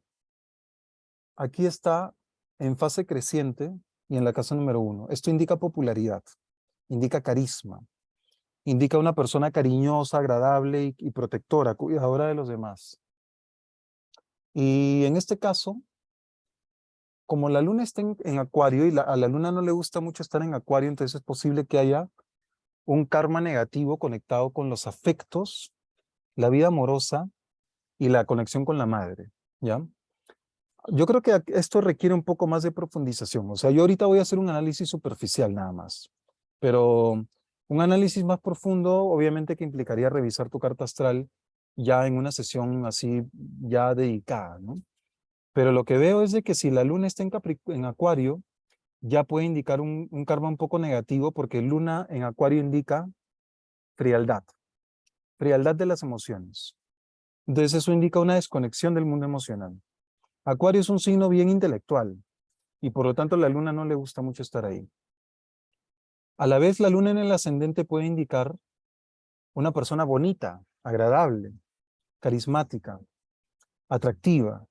aquí está en fase creciente y en la casa número 1. Esto indica popularidad, indica carisma, indica una persona cariñosa, agradable y protectora, cuidadora de los demás. Y en este caso, como la luna está en Acuario y a la luna no le gusta mucho estar en Acuario, entonces es posible que haya un karma negativo conectado con los afectos, la vida amorosa y la conexión con la madre, ¿ya? Yo creo que esto requiere un poco más de profundización. O sea, yo ahorita voy a hacer un análisis superficial nada más, pero un análisis más profundo, obviamente que implicaría revisar tu carta astral ya en una sesión así ya dedicada, ¿no? Pero lo que veo es de que si la luna está en Acuario, ya puede indicar un karma un poco negativo porque luna en Acuario indica frialdad, frialdad de las emociones. Entonces eso indica una desconexión del mundo emocional. Acuario es un signo bien intelectual y por lo tanto la luna no le gusta mucho estar ahí. A la vez la luna en el ascendente puede indicar una persona bonita, agradable, carismática, atractiva,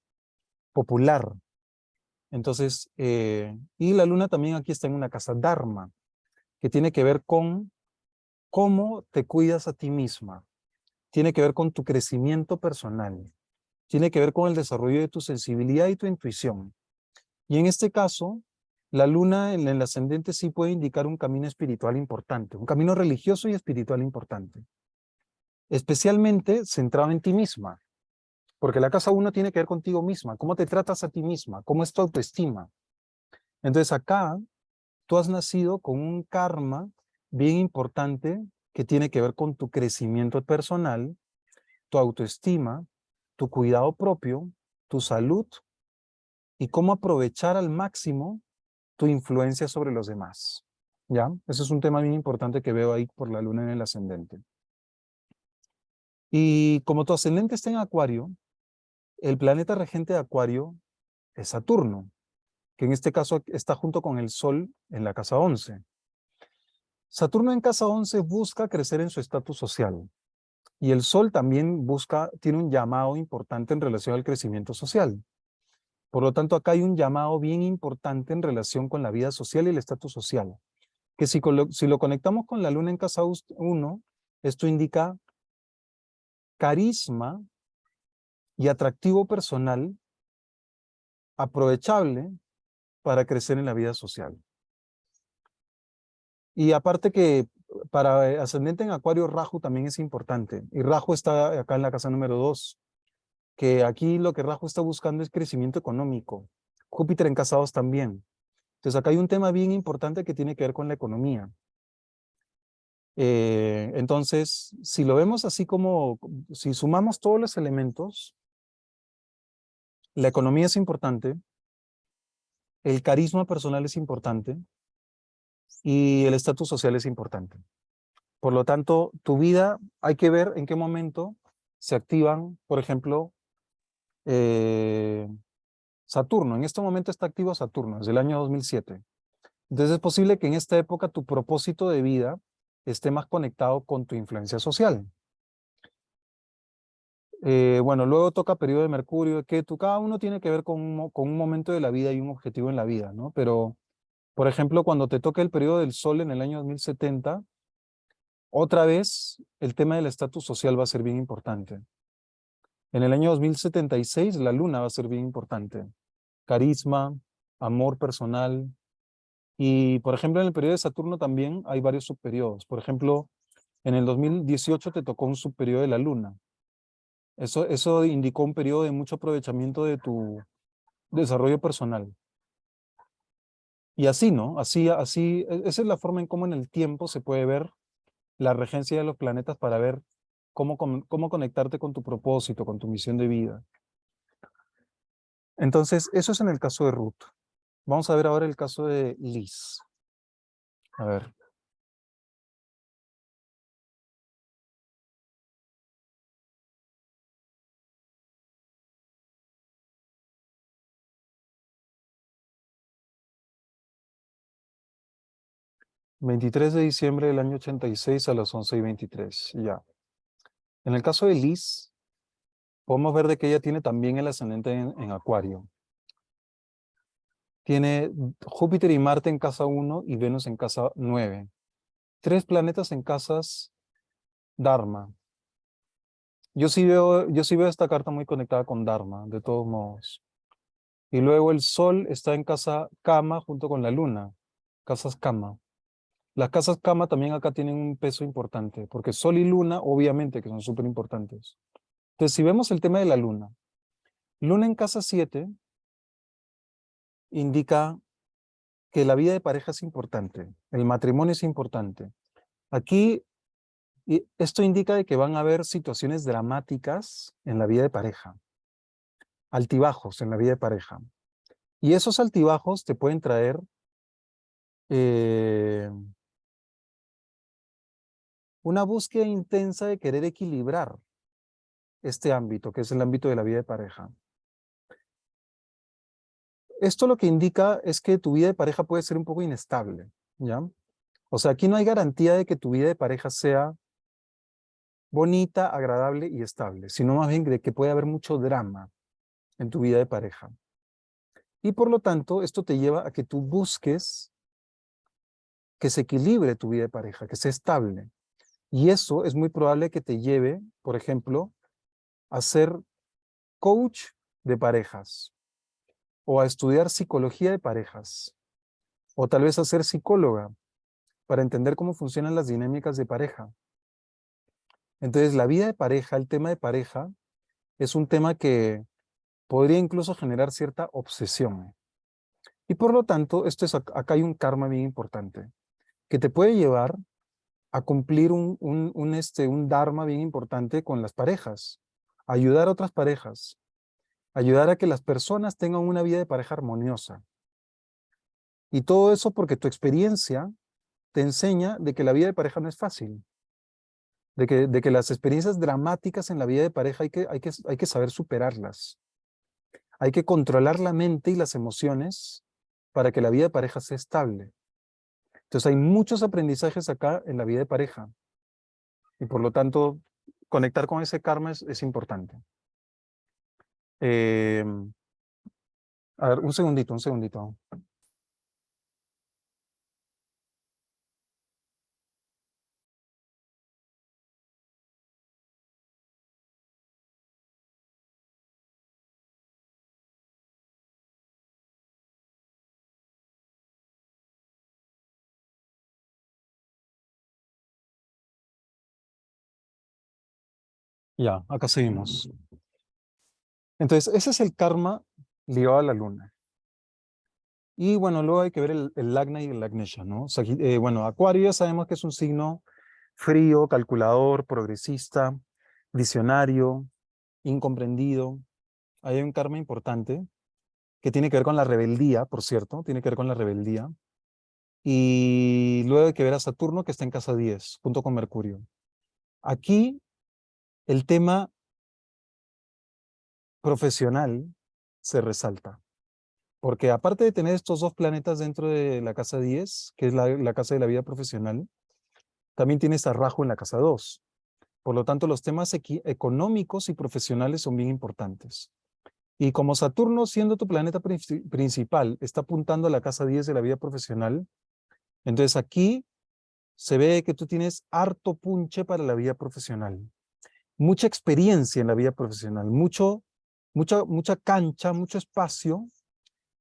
popular. Entonces, y la luna también aquí está en una casa Dharma, que tiene que ver con cómo te cuidas a ti misma, tiene que ver con tu crecimiento personal, tiene que ver con el desarrollo de tu sensibilidad y tu intuición. Y en este caso, la luna en el ascendente sí puede indicar un camino espiritual importante, un camino religioso y espiritual importante, especialmente centrado en ti misma, porque la casa 1 tiene que ver contigo misma, cómo te tratas a ti misma, cómo es tu autoestima. Entonces acá tú has nacido con un karma bien importante que tiene que ver con tu crecimiento personal, tu autoestima, tu cuidado propio, tu salud y cómo aprovechar al máximo tu influencia sobre los demás. ¿Ya? Ese es un tema bien importante que veo ahí por la luna en el ascendente. Y como tu ascendente está en Acuario, el planeta regente de Acuario es Saturno, que en este caso está junto con el Sol en la casa 11. Saturno en casa 11 busca crecer en su estatus social y el Sol también tiene un llamado importante en relación al crecimiento social. Por lo tanto, acá hay un llamado bien importante en relación con la vida social y el estatus social, que si lo conectamos con la luna en casa 1, esto indica carisma y atractivo personal aprovechable para crecer en la vida social. Y aparte que para ascendente en Acuario, Raju también es importante. Y Raju está acá en la casa número 2, que aquí lo que Raju está buscando es crecimiento económico. Júpiter en casa 2 también. Entonces acá hay un tema bien importante que tiene que ver con la economía. Entonces, si lo vemos así como, si sumamos todos los elementos, la economía es importante, el carisma personal es importante y el estatus social es importante. Por lo tanto, tu vida hay que ver en qué momento se activan, por ejemplo, Saturno. En este momento está activo Saturno, desde el año 2007. Entonces es posible que en esta época tu propósito de vida esté más conectado con tu influencia social. Bueno, luego toca periodo de Mercurio, que cada uno tiene que ver con un momento de la vida y un objetivo en la vida, ¿no? Pero, por ejemplo, cuando te toca el periodo del Sol en el año 2070, otra vez el tema del estatus social va a ser bien importante. En el año 2076 la Luna va a ser bien importante. Carisma, amor personal. Y, por ejemplo, en el periodo de Saturno también hay varios subperiodos. Por ejemplo, en el 2018 te tocó un subperiodo de la Luna. Eso indicó un periodo de mucho aprovechamiento de tu desarrollo personal. Y así, ¿no? Esa es la forma en cómo en el tiempo se puede ver la regencia de los planetas para ver cómo conectarte con tu propósito, con tu misión de vida. Entonces, eso es en el caso de Ruth. Vamos a ver ahora el caso de Liz. A ver. ¿23 de diciembre del año 86 a las 11:23? Ya. En el caso de Liz, podemos ver de que ella tiene también el ascendente en Acuario. Tiene Júpiter y Marte en casa 1 y Venus en casa 9. 3 planetas en casas Dharma. Yo sí veo esta carta muy conectada con Dharma, de todos modos. Y luego el Sol está en casa Kama junto con la Luna. Casas Kama. Las casas Kama también acá tienen un peso importante, porque Sol y Luna, obviamente, que son súper importantes. Entonces, si vemos el tema de la Luna, Luna en casa 7 indica que la vida de pareja es importante, el matrimonio es importante. Aquí, esto indica de que van a haber situaciones dramáticas en la vida de pareja, altibajos en la vida de pareja. Y esos altibajos te pueden traer una búsqueda intensa de querer equilibrar este ámbito, que es el ámbito de la vida de pareja. Esto lo que indica es que tu vida de pareja puede ser un poco inestable, ¿ya? O sea, aquí no hay garantía de que tu vida de pareja sea bonita, agradable y estable, sino más bien de que puede haber mucho drama en tu vida de pareja. Y por lo tanto, esto te lleva a que tú busques que se equilibre tu vida de pareja, que sea estable. Y eso es muy probable que te lleve, por ejemplo, a ser coach de parejas, o a estudiar psicología de parejas, o tal vez a ser psicóloga para entender cómo funcionan las dinámicas de pareja. Entonces, la vida de pareja, el tema de pareja, es un tema que podría incluso generar cierta obsesión. Y por lo tanto, acá hay un karma bien importante, que te puede llevar a cumplir un dharma bien importante con las parejas, ayudar a otras parejas, ayudar a que las personas tengan una vida de pareja armoniosa. Y todo eso porque tu experiencia te enseña de que la vida de pareja no es fácil, de que las experiencias dramáticas en la vida de pareja hay que saber superarlas. Hay que controlar la mente y las emociones para que la vida de pareja sea estable. Entonces hay muchos aprendizajes acá en la vida de pareja y por lo tanto conectar con ese karma es importante. Eh, a ver, un segundito, un segundito. Ya, acá seguimos. Entonces, ese es el karma ligado a la luna. Y bueno, luego hay que ver el Lagna y el Lagnesha, ¿no? Bueno, Acuario ya sabemos que es un signo frío, calculador, progresista, visionario, incomprendido. Ahí hay un karma importante que tiene que ver con la rebeldía, por cierto, tiene que ver con la rebeldía. Y luego hay que ver a Saturno que está en casa 10, junto con Mercurio. Aquí el tema profesional se resalta. Porque aparte de tener estos dos planetas dentro de la casa 10, que es la casa de la vida profesional, también tienes a Rahu en la casa 2. Por lo tanto, los temas económicos y profesionales son bien importantes. Y como Saturno, siendo tu planeta principal, está apuntando a la casa 10 de la vida profesional, entonces aquí se ve que tú tienes harto punche para la vida profesional. Mucha experiencia en la vida profesional, mucha cancha, mucho espacio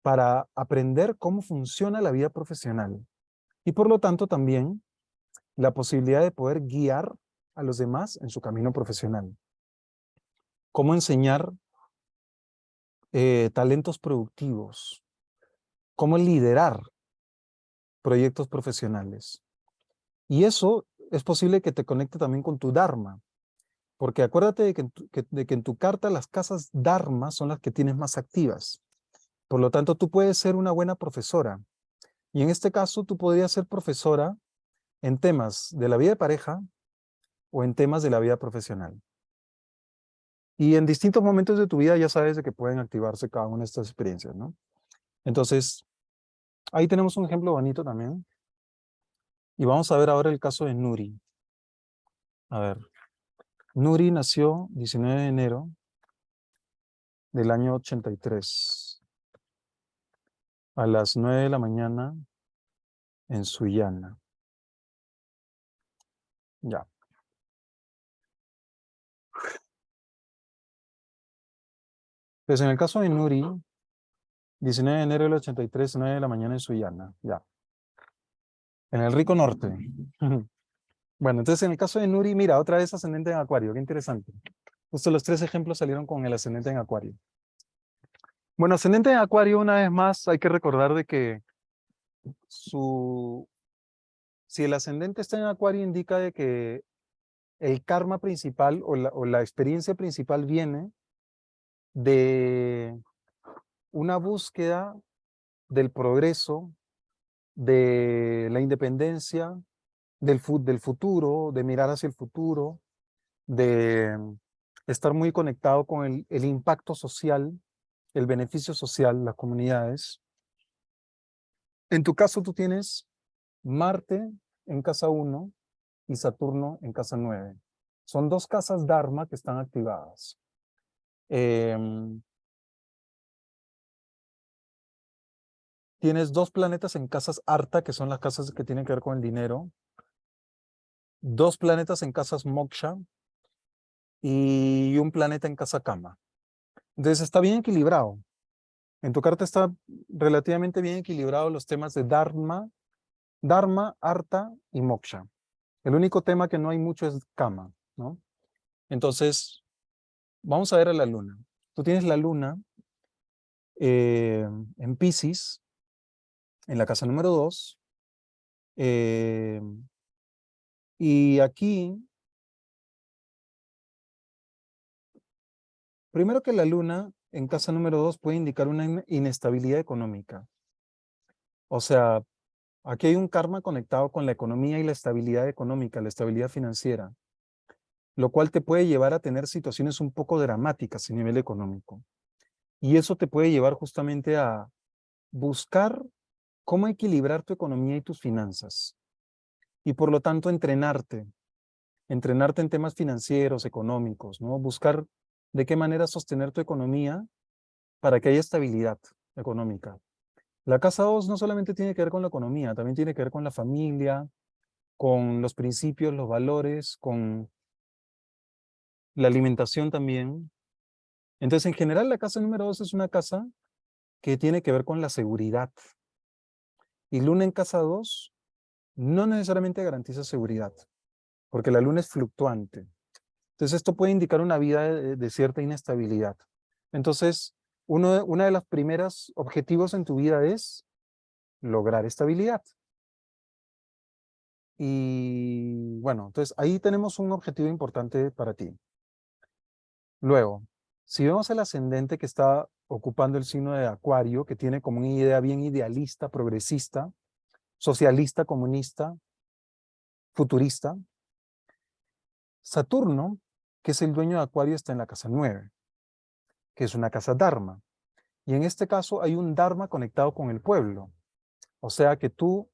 para aprender cómo funciona la vida profesional. Y por lo tanto también la posibilidad de poder guiar a los demás en su camino profesional. Cómo enseñar talentos productivos. Cómo liderar proyectos profesionales. Y eso es posible que te conecte también con tu Dharma. Porque acuérdate de que en tu carta las casas Dharma son las que tienes más activas. Por lo tanto, tú puedes ser una buena profesora. Y en este caso, tú podrías ser profesora en temas de la vida de pareja o en temas de la vida profesional. Y en distintos momentos de tu vida ya sabes de que pueden activarse cada una de estas experiencias, ¿no? Entonces, ahí tenemos un ejemplo bonito también. Y vamos a ver ahora el caso de Nuri. A ver, Nuri nació 19 de enero del año 83 a las 9 de la mañana en Sullana. Ya. Pues en el caso de Nuri, 19 de enero del 83, 9 de la mañana en Sullana. Ya. En el rico norte. Bueno, entonces en el caso de Nuri, mira, otra vez ascendente en Acuario. Qué interesante. Justo los tres ejemplos salieron con el ascendente en Acuario. Bueno, ascendente en Acuario, una vez más, hay que recordar de que si el ascendente está en Acuario, indica de que el karma principal o la experiencia principal viene de una búsqueda del progreso, de la independencia, del futuro, de mirar hacia el futuro, de estar muy conectado con el impacto social, el beneficio social, las comunidades. En tu caso, tú tienes Marte en casa 1 y Saturno en casa 9. Son dos casas Dharma que están activadas. Tienes dos planetas en casas Arta, que son las casas que tienen que ver con el dinero. Dos planetas en casas Moksha y un planeta en casa Kama. Entonces está bien equilibrado. En tu carta está relativamente bien equilibrado los temas de Dharma, Arta y Moksha. El único tema que no hay mucho es Kama, ¿no? Entonces, vamos a ver a la luna. Tú tienes la luna en Piscis, en la casa número 2. Y aquí, primero que la luna en casa número 2 puede indicar una inestabilidad económica. O sea, aquí hay un karma conectado con la economía y la estabilidad económica, la estabilidad financiera, lo cual te puede llevar a tener situaciones un poco dramáticas a nivel económico. Y eso te puede llevar justamente a buscar cómo equilibrar tu economía y tus finanzas. Y por lo tanto, entrenarte en temas financieros, económicos, ¿no? Buscar de qué manera sostener tu economía para que haya estabilidad económica. La casa 2 no solamente tiene que ver con la economía, también tiene que ver con la familia, con los principios, los valores, con la alimentación también. Entonces, en general, la casa número 2 es una casa que tiene que ver con la seguridad. Y luna en casa 2 no necesariamente garantiza seguridad, porque la luna es fluctuante. Entonces, esto puede indicar una vida de cierta inestabilidad. Entonces, una de las primeras objetivos en tu vida es lograr estabilidad. Y bueno, entonces ahí tenemos un objetivo importante para ti. Luego, si vemos el ascendente que está ocupando el signo de Acuario, que tiene como una idea bien idealista, progresista, socialista, comunista, futurista, Saturno, que es el dueño de Acuario, está en la casa 9, que es una casa Dharma. Y en este caso hay un Dharma conectado con el pueblo. O sea que tú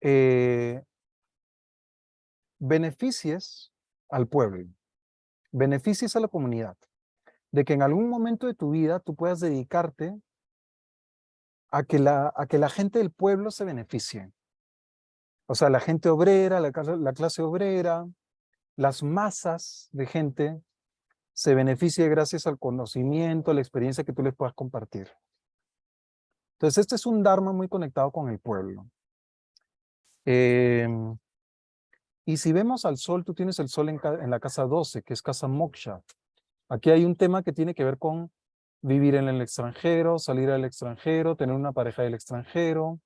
eh, beneficies al pueblo, beneficies a la comunidad, de que en algún momento de tu vida tú puedas dedicarte a que la gente del pueblo se beneficie. O sea, la gente obrera, la clase obrera, las masas de gente se beneficie gracias al conocimiento, a la experiencia que tú les puedas compartir. Entonces, este es un Dharma muy conectado con el pueblo. Y si vemos al Sol, tú tienes el Sol en la casa 12, que es casa Moksha. Aquí hay un tema que tiene que ver con vivir en el extranjero, salir al extranjero, tener una pareja del extranjero.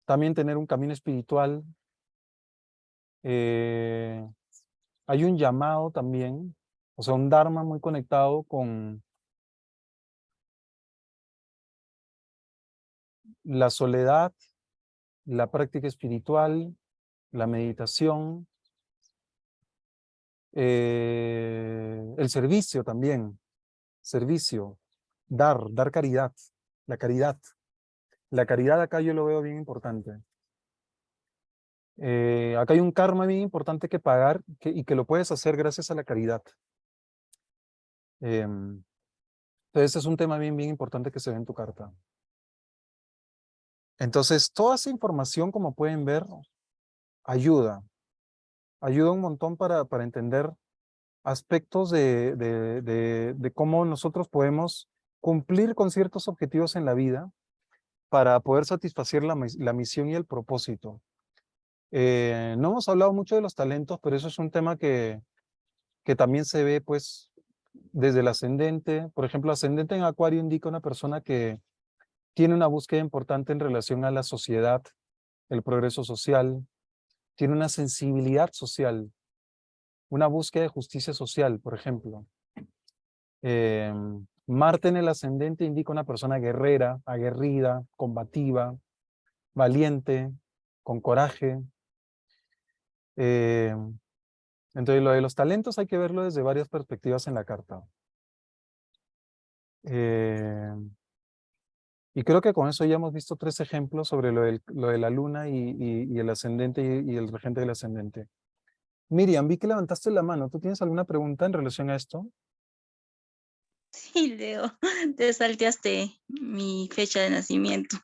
También tener un camino espiritual. Hay un llamado también O sea, un Dharma muy conectado con la soledad, la práctica espiritual, la meditación, el servicio también, servicio, dar caridad, la caridad. La caridad acá yo lo veo bien importante. Acá hay un karma bien importante que pagar y que lo puedes hacer gracias a la caridad. Entonces es un tema bien importante que se ve en tu carta. Entonces, toda esa información, como pueden ver, ayuda un montón para entender aspectos de cómo nosotros podemos cumplir con ciertos objetivos en la vida para poder satisfacer la misión y el propósito. No hemos hablado mucho de los talentos, pero eso es un tema que también se ve pues desde el ascendente. Por ejemplo, ascendente en Acuario indica una persona que tiene una búsqueda importante en relación a la sociedad, el progreso social, tiene una sensibilidad social, una búsqueda de justicia social, por ejemplo. Marte en el ascendente indica una persona guerrera, aguerrida, combativa, valiente, con coraje. Eh, entonces, lo de los talentos hay que verlo desde varias perspectivas en la carta. Eh, y creo que con eso ya hemos visto 3 ejemplos sobre lo de la luna y el ascendente y el regente del ascendente. Miriam, vi que levantaste la mano. ¿Tú tienes alguna pregunta en relación a esto? Sí, Leo, te salteaste mi fecha de nacimiento.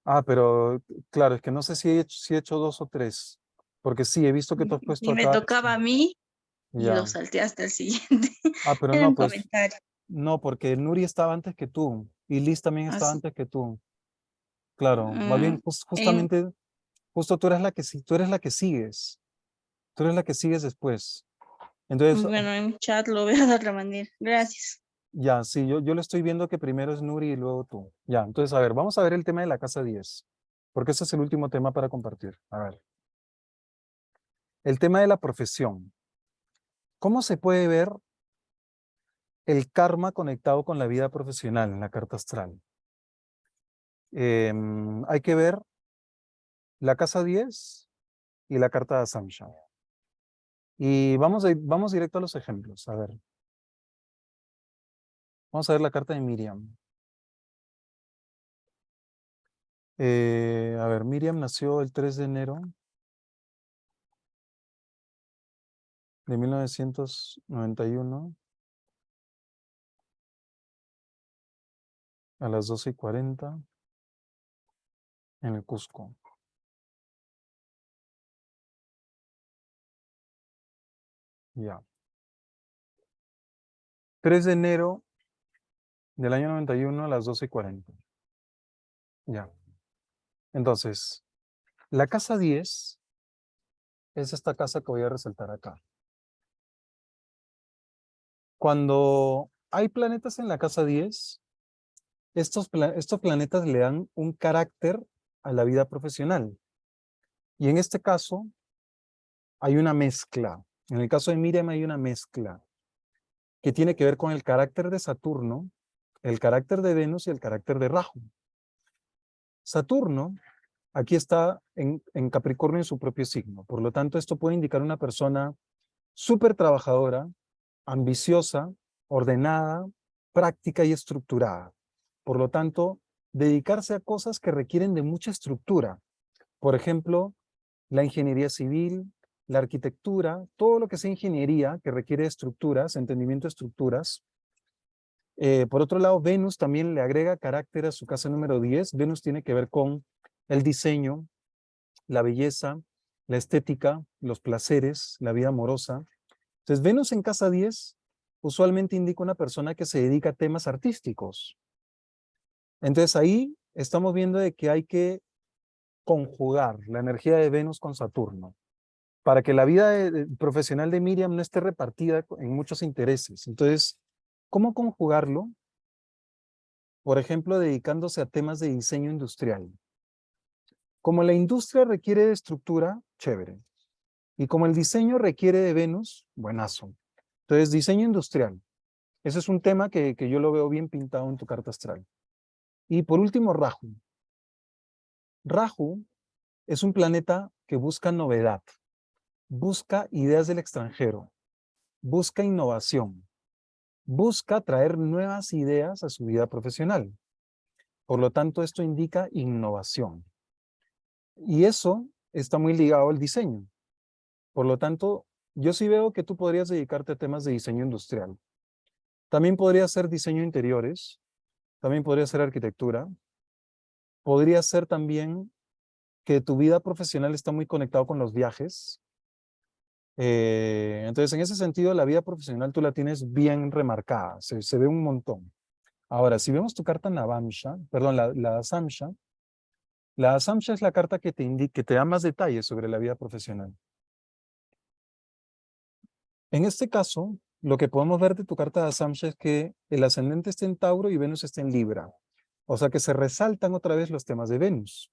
Ah, pero claro, es que no sé si he hecho 2 o 3. Porque sí, he visto que tú has puesto Y me acá. tocaba a mí y lo Ya. salteaste al siguiente. Ah, pero Era no, un pues, comentario. no, porque Nuri estaba antes que tú. Y Liz también estaba Así. antes que tú. Claro, más bien, En, justamente, justo tú eres la que, tú eres la que sigues. Tú eres la que sigues después. Entonces, bueno, en chat lo veo de otra manera. Gracias. ya, sí, yo lo estoy viendo que primero es Nuri y luego tú. Ya, entonces, a ver, vamos a ver el tema de la casa 10, porque ese es el último tema para compartir. A ver, el tema de la profesión. ¿Cómo se puede ver el karma conectado con la vida profesional en la carta astral? Hay que ver la casa 10 y la carta de Samsha. Y vamos directo a los ejemplos. A ver, vamos a ver la carta de Miriam. A ver, Miriam nació el 3 de enero de 1991 a las 12:40 en el Cusco. Ya. 3 de enero del año 91 a las 12:40. Ya. Entonces, la casa 10 es esta casa que voy a resaltar acá. Cuando hay planetas en la casa 10, estos planetas le dan un carácter a la vida profesional. Y en este caso, hay una mezcla. En el caso de Miriam hay una mezcla que tiene que ver con el carácter de Saturno, el carácter de Venus y el carácter de Rahu. Saturno aquí está en Capricornio en su propio signo. Por lo tanto, esto puede indicar una persona súper trabajadora, ambiciosa, ordenada, práctica y estructurada. Por lo tanto, dedicarse a cosas que requieren de mucha estructura. Por ejemplo, la ingeniería civil, la arquitectura, todo lo que sea ingeniería que requiere estructuras, entendimiento de estructuras. Por otro lado, Venus también le agrega carácter a su casa número 10. Venus tiene que ver con el diseño, la belleza, la estética, los placeres, la vida amorosa. Entonces, Venus en casa 10 usualmente indica una persona que se dedica a temas artísticos. Entonces, ahí estamos viendo de que hay que conjugar la energía de Venus con Saturno para que la vida profesional de Miriam no esté repartida en muchos intereses. Entonces, ¿cómo conjugarlo? Por ejemplo, dedicándose a temas de diseño industrial. Como la industria requiere de estructura, chévere. Y como el diseño requiere de Venus, buenazo. Entonces, diseño industrial. Ese es un tema que yo lo veo bien pintado en tu carta astral. Y por último, Rahu. Rahu es un planeta que busca novedad, busca ideas del extranjero, busca innovación, busca traer nuevas ideas a su vida profesional. Por lo tanto, esto indica innovación. Y eso está muy ligado al diseño. Por lo tanto, yo sí veo que tú podrías dedicarte a temas de diseño industrial. También podría ser diseño de interiores, también podría ser arquitectura, podría ser también que tu vida profesional está muy conectado con los viajes. Entonces, en ese sentido, la vida profesional tú la tienes bien remarcada, se ve un montón. Ahora, si vemos tu carta Navamsha, perdón, la Asamsha es la carta que te indica, que te da más detalles sobre la vida profesional. En este caso, lo que podemos ver de tu carta de Asamsha es que el ascendente está en Tauro y Venus está en Libra. O sea que se resaltan otra vez los temas de Venus.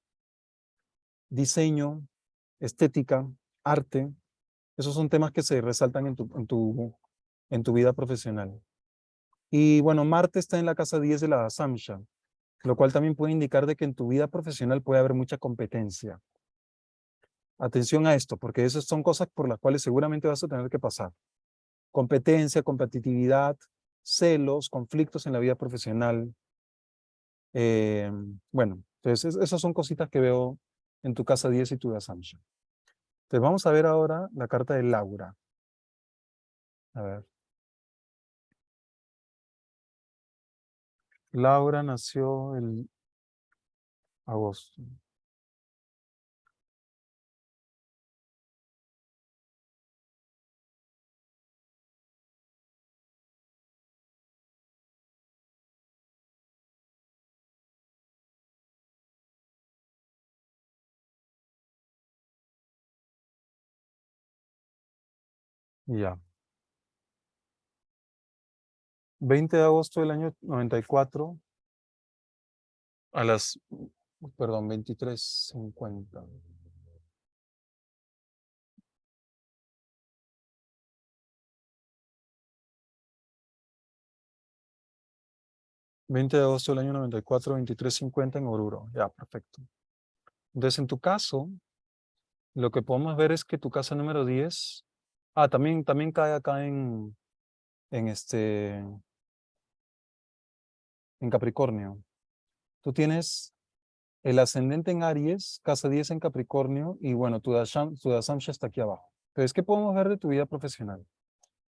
Diseño, estética, arte. Esos son temas que se resaltan en tu vida profesional. Y bueno, Marte está en la casa 10 de la Asamsha, lo cual también puede indicar de que en tu vida profesional puede haber mucha competencia. Atención a esto, porque esas son cosas por las cuales seguramente vas a tener que pasar. Competencia, competitividad, celos, conflictos en la vida profesional. Bueno, entonces esas son cositas que veo en tu casa 10 y tu Asamsha. Entonces vamos a ver ahora la carta de Laura. A ver. Laura nació en agosto. Ya. 20 de agosto del año 94 a las, perdón, 23:50. 20 de agosto del año 94, 23:50 en Oruro. Ya, perfecto. Entonces, en tu caso, lo que podemos ver es que tu casa número 10, también cae acá en en Capricornio. Tú tienes el ascendente en Aries, casa 10 en Capricornio, y bueno, tu Dasamsha está aquí abajo. Entonces, ¿qué podemos ver de tu vida profesional?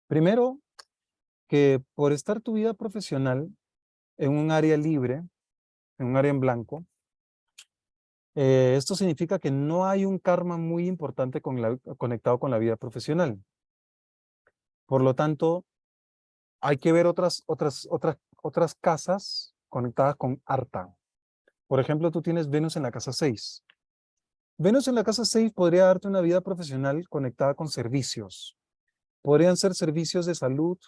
Primero, que por estar tu vida profesional en un área libre, en un área en blanco, esto significa que no hay un karma muy importante conectado con la vida profesional. Por lo tanto, hay que ver otras casas conectadas con Arta. Por ejemplo, tú tienes Venus en la casa 6. Venus en la casa 6 podría darte una vida profesional conectada con servicios. Podrían ser servicios de salud,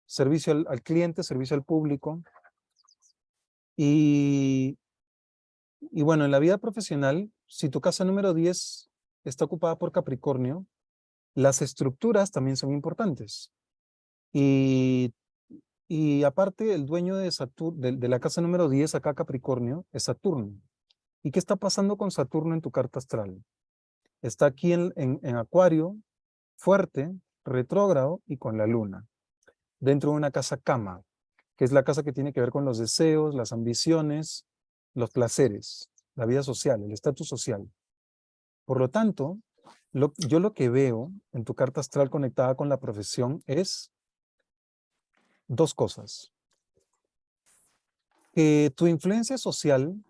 servicio al cliente, servicio al público. Y bueno, en la vida profesional, si tu casa número 10 está ocupada por Capricornio, las estructuras también son importantes. Y aparte, el dueño de la casa número 10 acá, Capricornio, es Saturno. ¿Y qué está pasando con Saturno en tu carta astral? Está aquí en Acuario, fuerte, retrógrado y con la luna, dentro de una casa cama, que es la casa que tiene que ver con los deseos, las ambiciones, los placeres, la vida social, el estatus social. Por lo tanto, yo lo que veo en tu carta astral conectada con la profesión es dos cosas. Que tu influencia social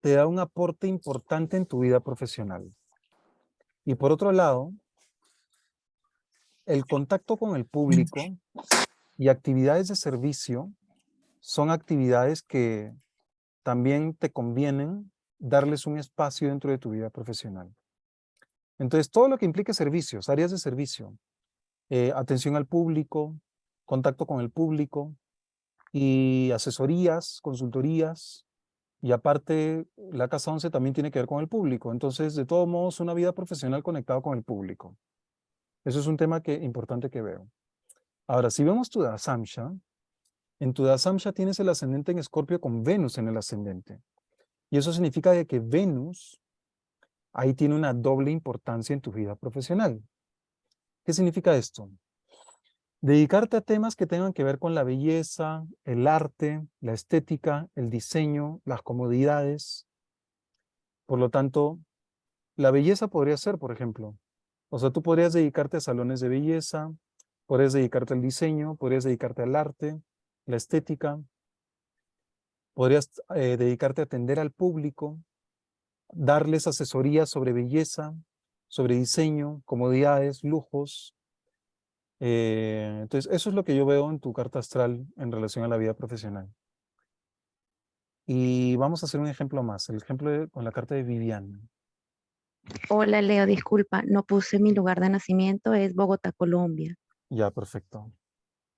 te da un aporte importante en tu vida profesional. Y por otro lado, el contacto con el público y actividades de servicio son actividades que también te convienen darles un espacio dentro de tu vida profesional. Entonces, todo lo que implique servicios, áreas de servicio, atención al público, contacto con el público y asesorías, consultorías, y aparte la casa 11 también tiene que ver con el público. Entonces, de todos modos, una vida profesional conectada con el público. Eso es un tema importante que veo. Ahora, si vemos tu Dasamsha, en tu Dasamsha tienes el ascendente en Escorpio con Venus en el ascendente. Y eso significa de que Venus ahí tiene una doble importancia en tu vida profesional. ¿Qué significa esto? Dedicarte a temas que tengan que ver con la belleza, el arte, la estética, el diseño, las comodidades. Por lo tanto, la belleza podría ser, por ejemplo, o sea, tú podrías dedicarte a salones de belleza, podrías dedicarte al diseño, podrías dedicarte al arte, la estética, podrías dedicarte a atender al público, darles asesorías sobre belleza, sobre diseño, comodidades, lujos. Entonces, eso es lo que yo veo en tu carta astral en relación a la vida profesional. Y vamos a hacer un ejemplo más, el ejemplo con la carta de Viviana. Hola Leo, disculpa, no puse mi lugar de nacimiento, es Bogotá, Colombia. Ya, perfecto.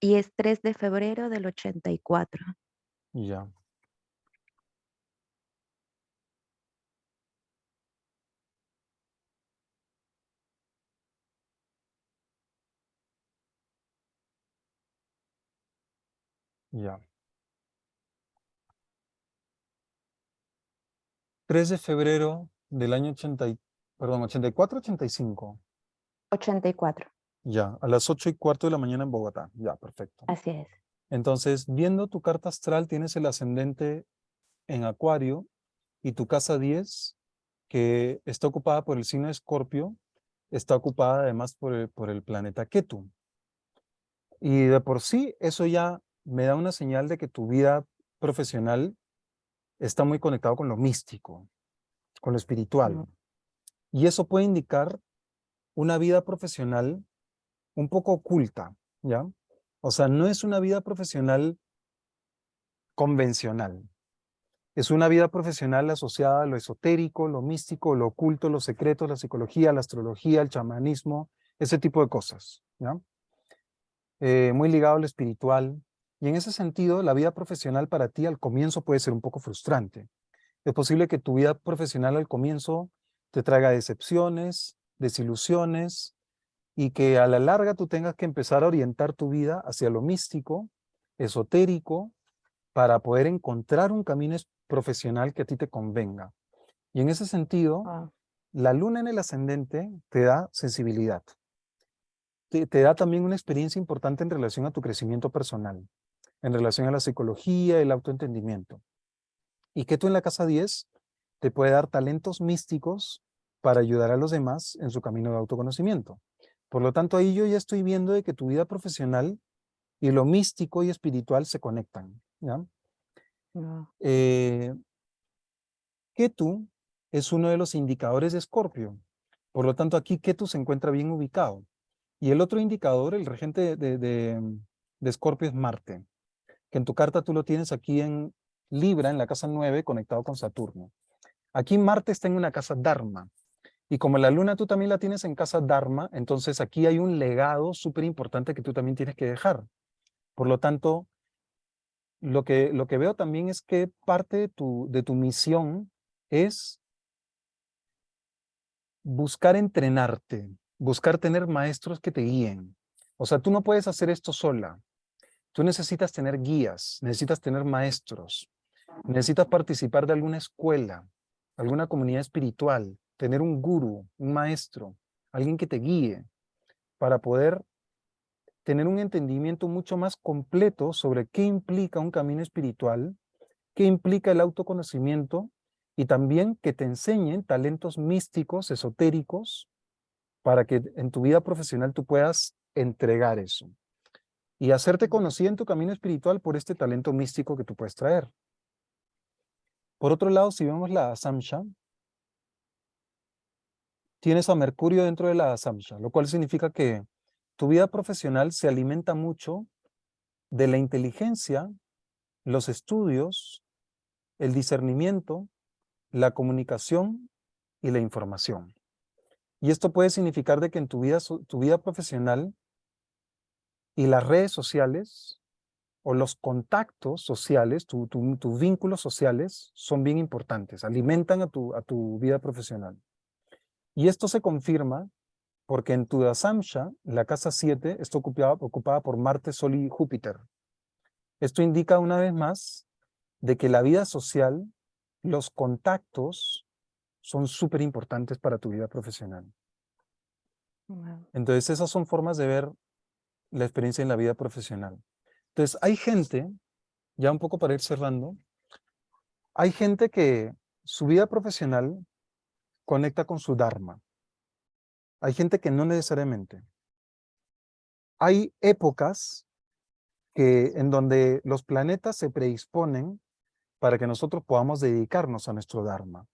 Y es 3 de febrero del 84. Ya. Ya. 3 de febrero del año 84, 85. 84, Ya, a las 8:15 de la mañana en Bogotá. Ya, perfecto. así es. Entonces, viendo tu carta astral, tienes el ascendente en Acuario y tu casa 10, que está ocupada por el signo de Escorpio, está ocupada además por el planeta Ketu. Y de por sí, eso ya me da una señal de que tu vida profesional está muy conectado con lo místico, con lo espiritual. Mm. Y eso puede indicar una vida profesional un poco oculta, ¿ya? O sea, no es una vida profesional convencional. Es una vida profesional asociada a lo esotérico, lo místico, lo oculto, los secretos, la psicología, la astrología, el chamanismo, ese tipo de cosas, ¿ya? Muy ligado a lo espiritual. Y en ese sentido, la vida profesional para ti al comienzo puede ser un poco frustrante. Es posible que tu vida profesional al comienzo te traiga decepciones, desilusiones, y que a la larga tú tengas que empezar a orientar tu vida hacia lo místico, esotérico, para poder encontrar un camino profesional que a ti te convenga. Y en ese sentido, Wow. la luna en el ascendente te da sensibilidad. Te da también una experiencia importante en relación a tu crecimiento personal, en relación a la psicología, el autoentendimiento. Y que tú en la casa 10 te puede dar talentos místicos para ayudar a los demás en su camino de autoconocimiento. Por lo tanto, ahí yo ya estoy viendo de que tu vida profesional y lo místico y espiritual se conectan, ¿ya? Wow. Ketu es uno de los indicadores de Escorpio. Por lo tanto, aquí Ketu se encuentra bien ubicado. Y el otro indicador, el regente de Escorpio, es Marte, que en tu carta tú lo tienes aquí en Libra, en la casa 9, conectado con Saturno. Aquí Marte está en una casa Dharma. Y como la luna tú también la tienes en casa Dharma, entonces aquí hay un legado súper importante que tú también tienes que dejar. Por lo tanto, lo que veo también es que parte de tu misión es buscar entrenarte, buscar tener maestros que te guíen. O sea, tú no puedes hacer esto sola. Tú necesitas tener guías, necesitas tener maestros, necesitas participar de alguna escuela, alguna comunidad espiritual, tener un gurú, un maestro, alguien que te guíe para poder tener un entendimiento mucho más completo sobre qué implica un camino espiritual, qué implica el autoconocimiento y también que te enseñen talentos místicos, esotéricos, para que en tu vida profesional tú puedas entregar eso y hacerte conocida en tu camino espiritual por este talento místico que tú puedes traer. Por otro lado, si vemos la Samsha, tienes a Mercurio dentro de la Samsha, lo cual significa que tu vida profesional se alimenta mucho de la inteligencia, los estudios, el discernimiento, la comunicación y la información. Y esto puede significar de que en tu vida profesional y las redes sociales o los contactos sociales, tus vínculos sociales son bien importantes, alimentan a tu vida profesional. Y esto se confirma Porque en tu Dasamsha, la casa 7 está ocupada por Marte, Sol y Júpiter. Esto indica una vez más de que la vida social, los contactos, son súper importantes para tu vida profesional. Wow. Entonces, esas son formas de ver la experiencia en la vida profesional. Entonces, hay gente, ya un poco para ir cerrando, hay gente que su vida profesional conecta con su Dharma. Hay gente que no necesariamente. Hay épocas en donde los planetas se predisponen para que nosotros podamos dedicarnos a nuestro Dharma.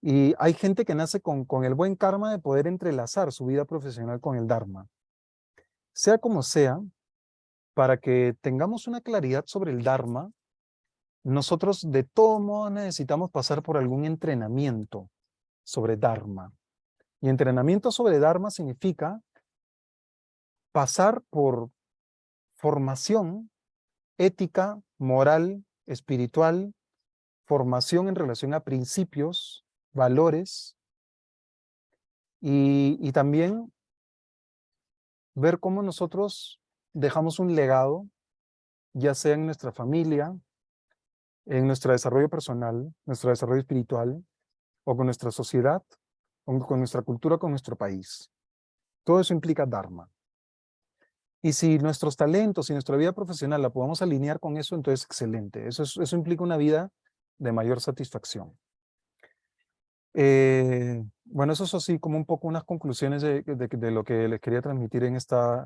Y hay gente que nace con el buen karma de poder entrelazar su vida profesional con el Dharma. Sea como sea, para que tengamos una claridad sobre el Dharma, nosotros de todo modo necesitamos pasar por algún entrenamiento sobre Dharma. Y entrenamiento sobre Dharma significa pasar por formación ética, moral, espiritual, formación en relación a principios, valores, y también ver cómo nosotros dejamos un legado, ya sea en nuestra familia, en nuestro desarrollo personal, nuestro desarrollo espiritual, o con nuestra sociedad, o con nuestra cultura, con nuestro país. Todo eso implica Dharma. Y si nuestros talentos y nuestra vida profesional la podemos alinear con eso, entonces excelente. Eso implica una vida de mayor satisfacción. Bueno, eso es así como un poco unas conclusiones de lo que les quería transmitir en esta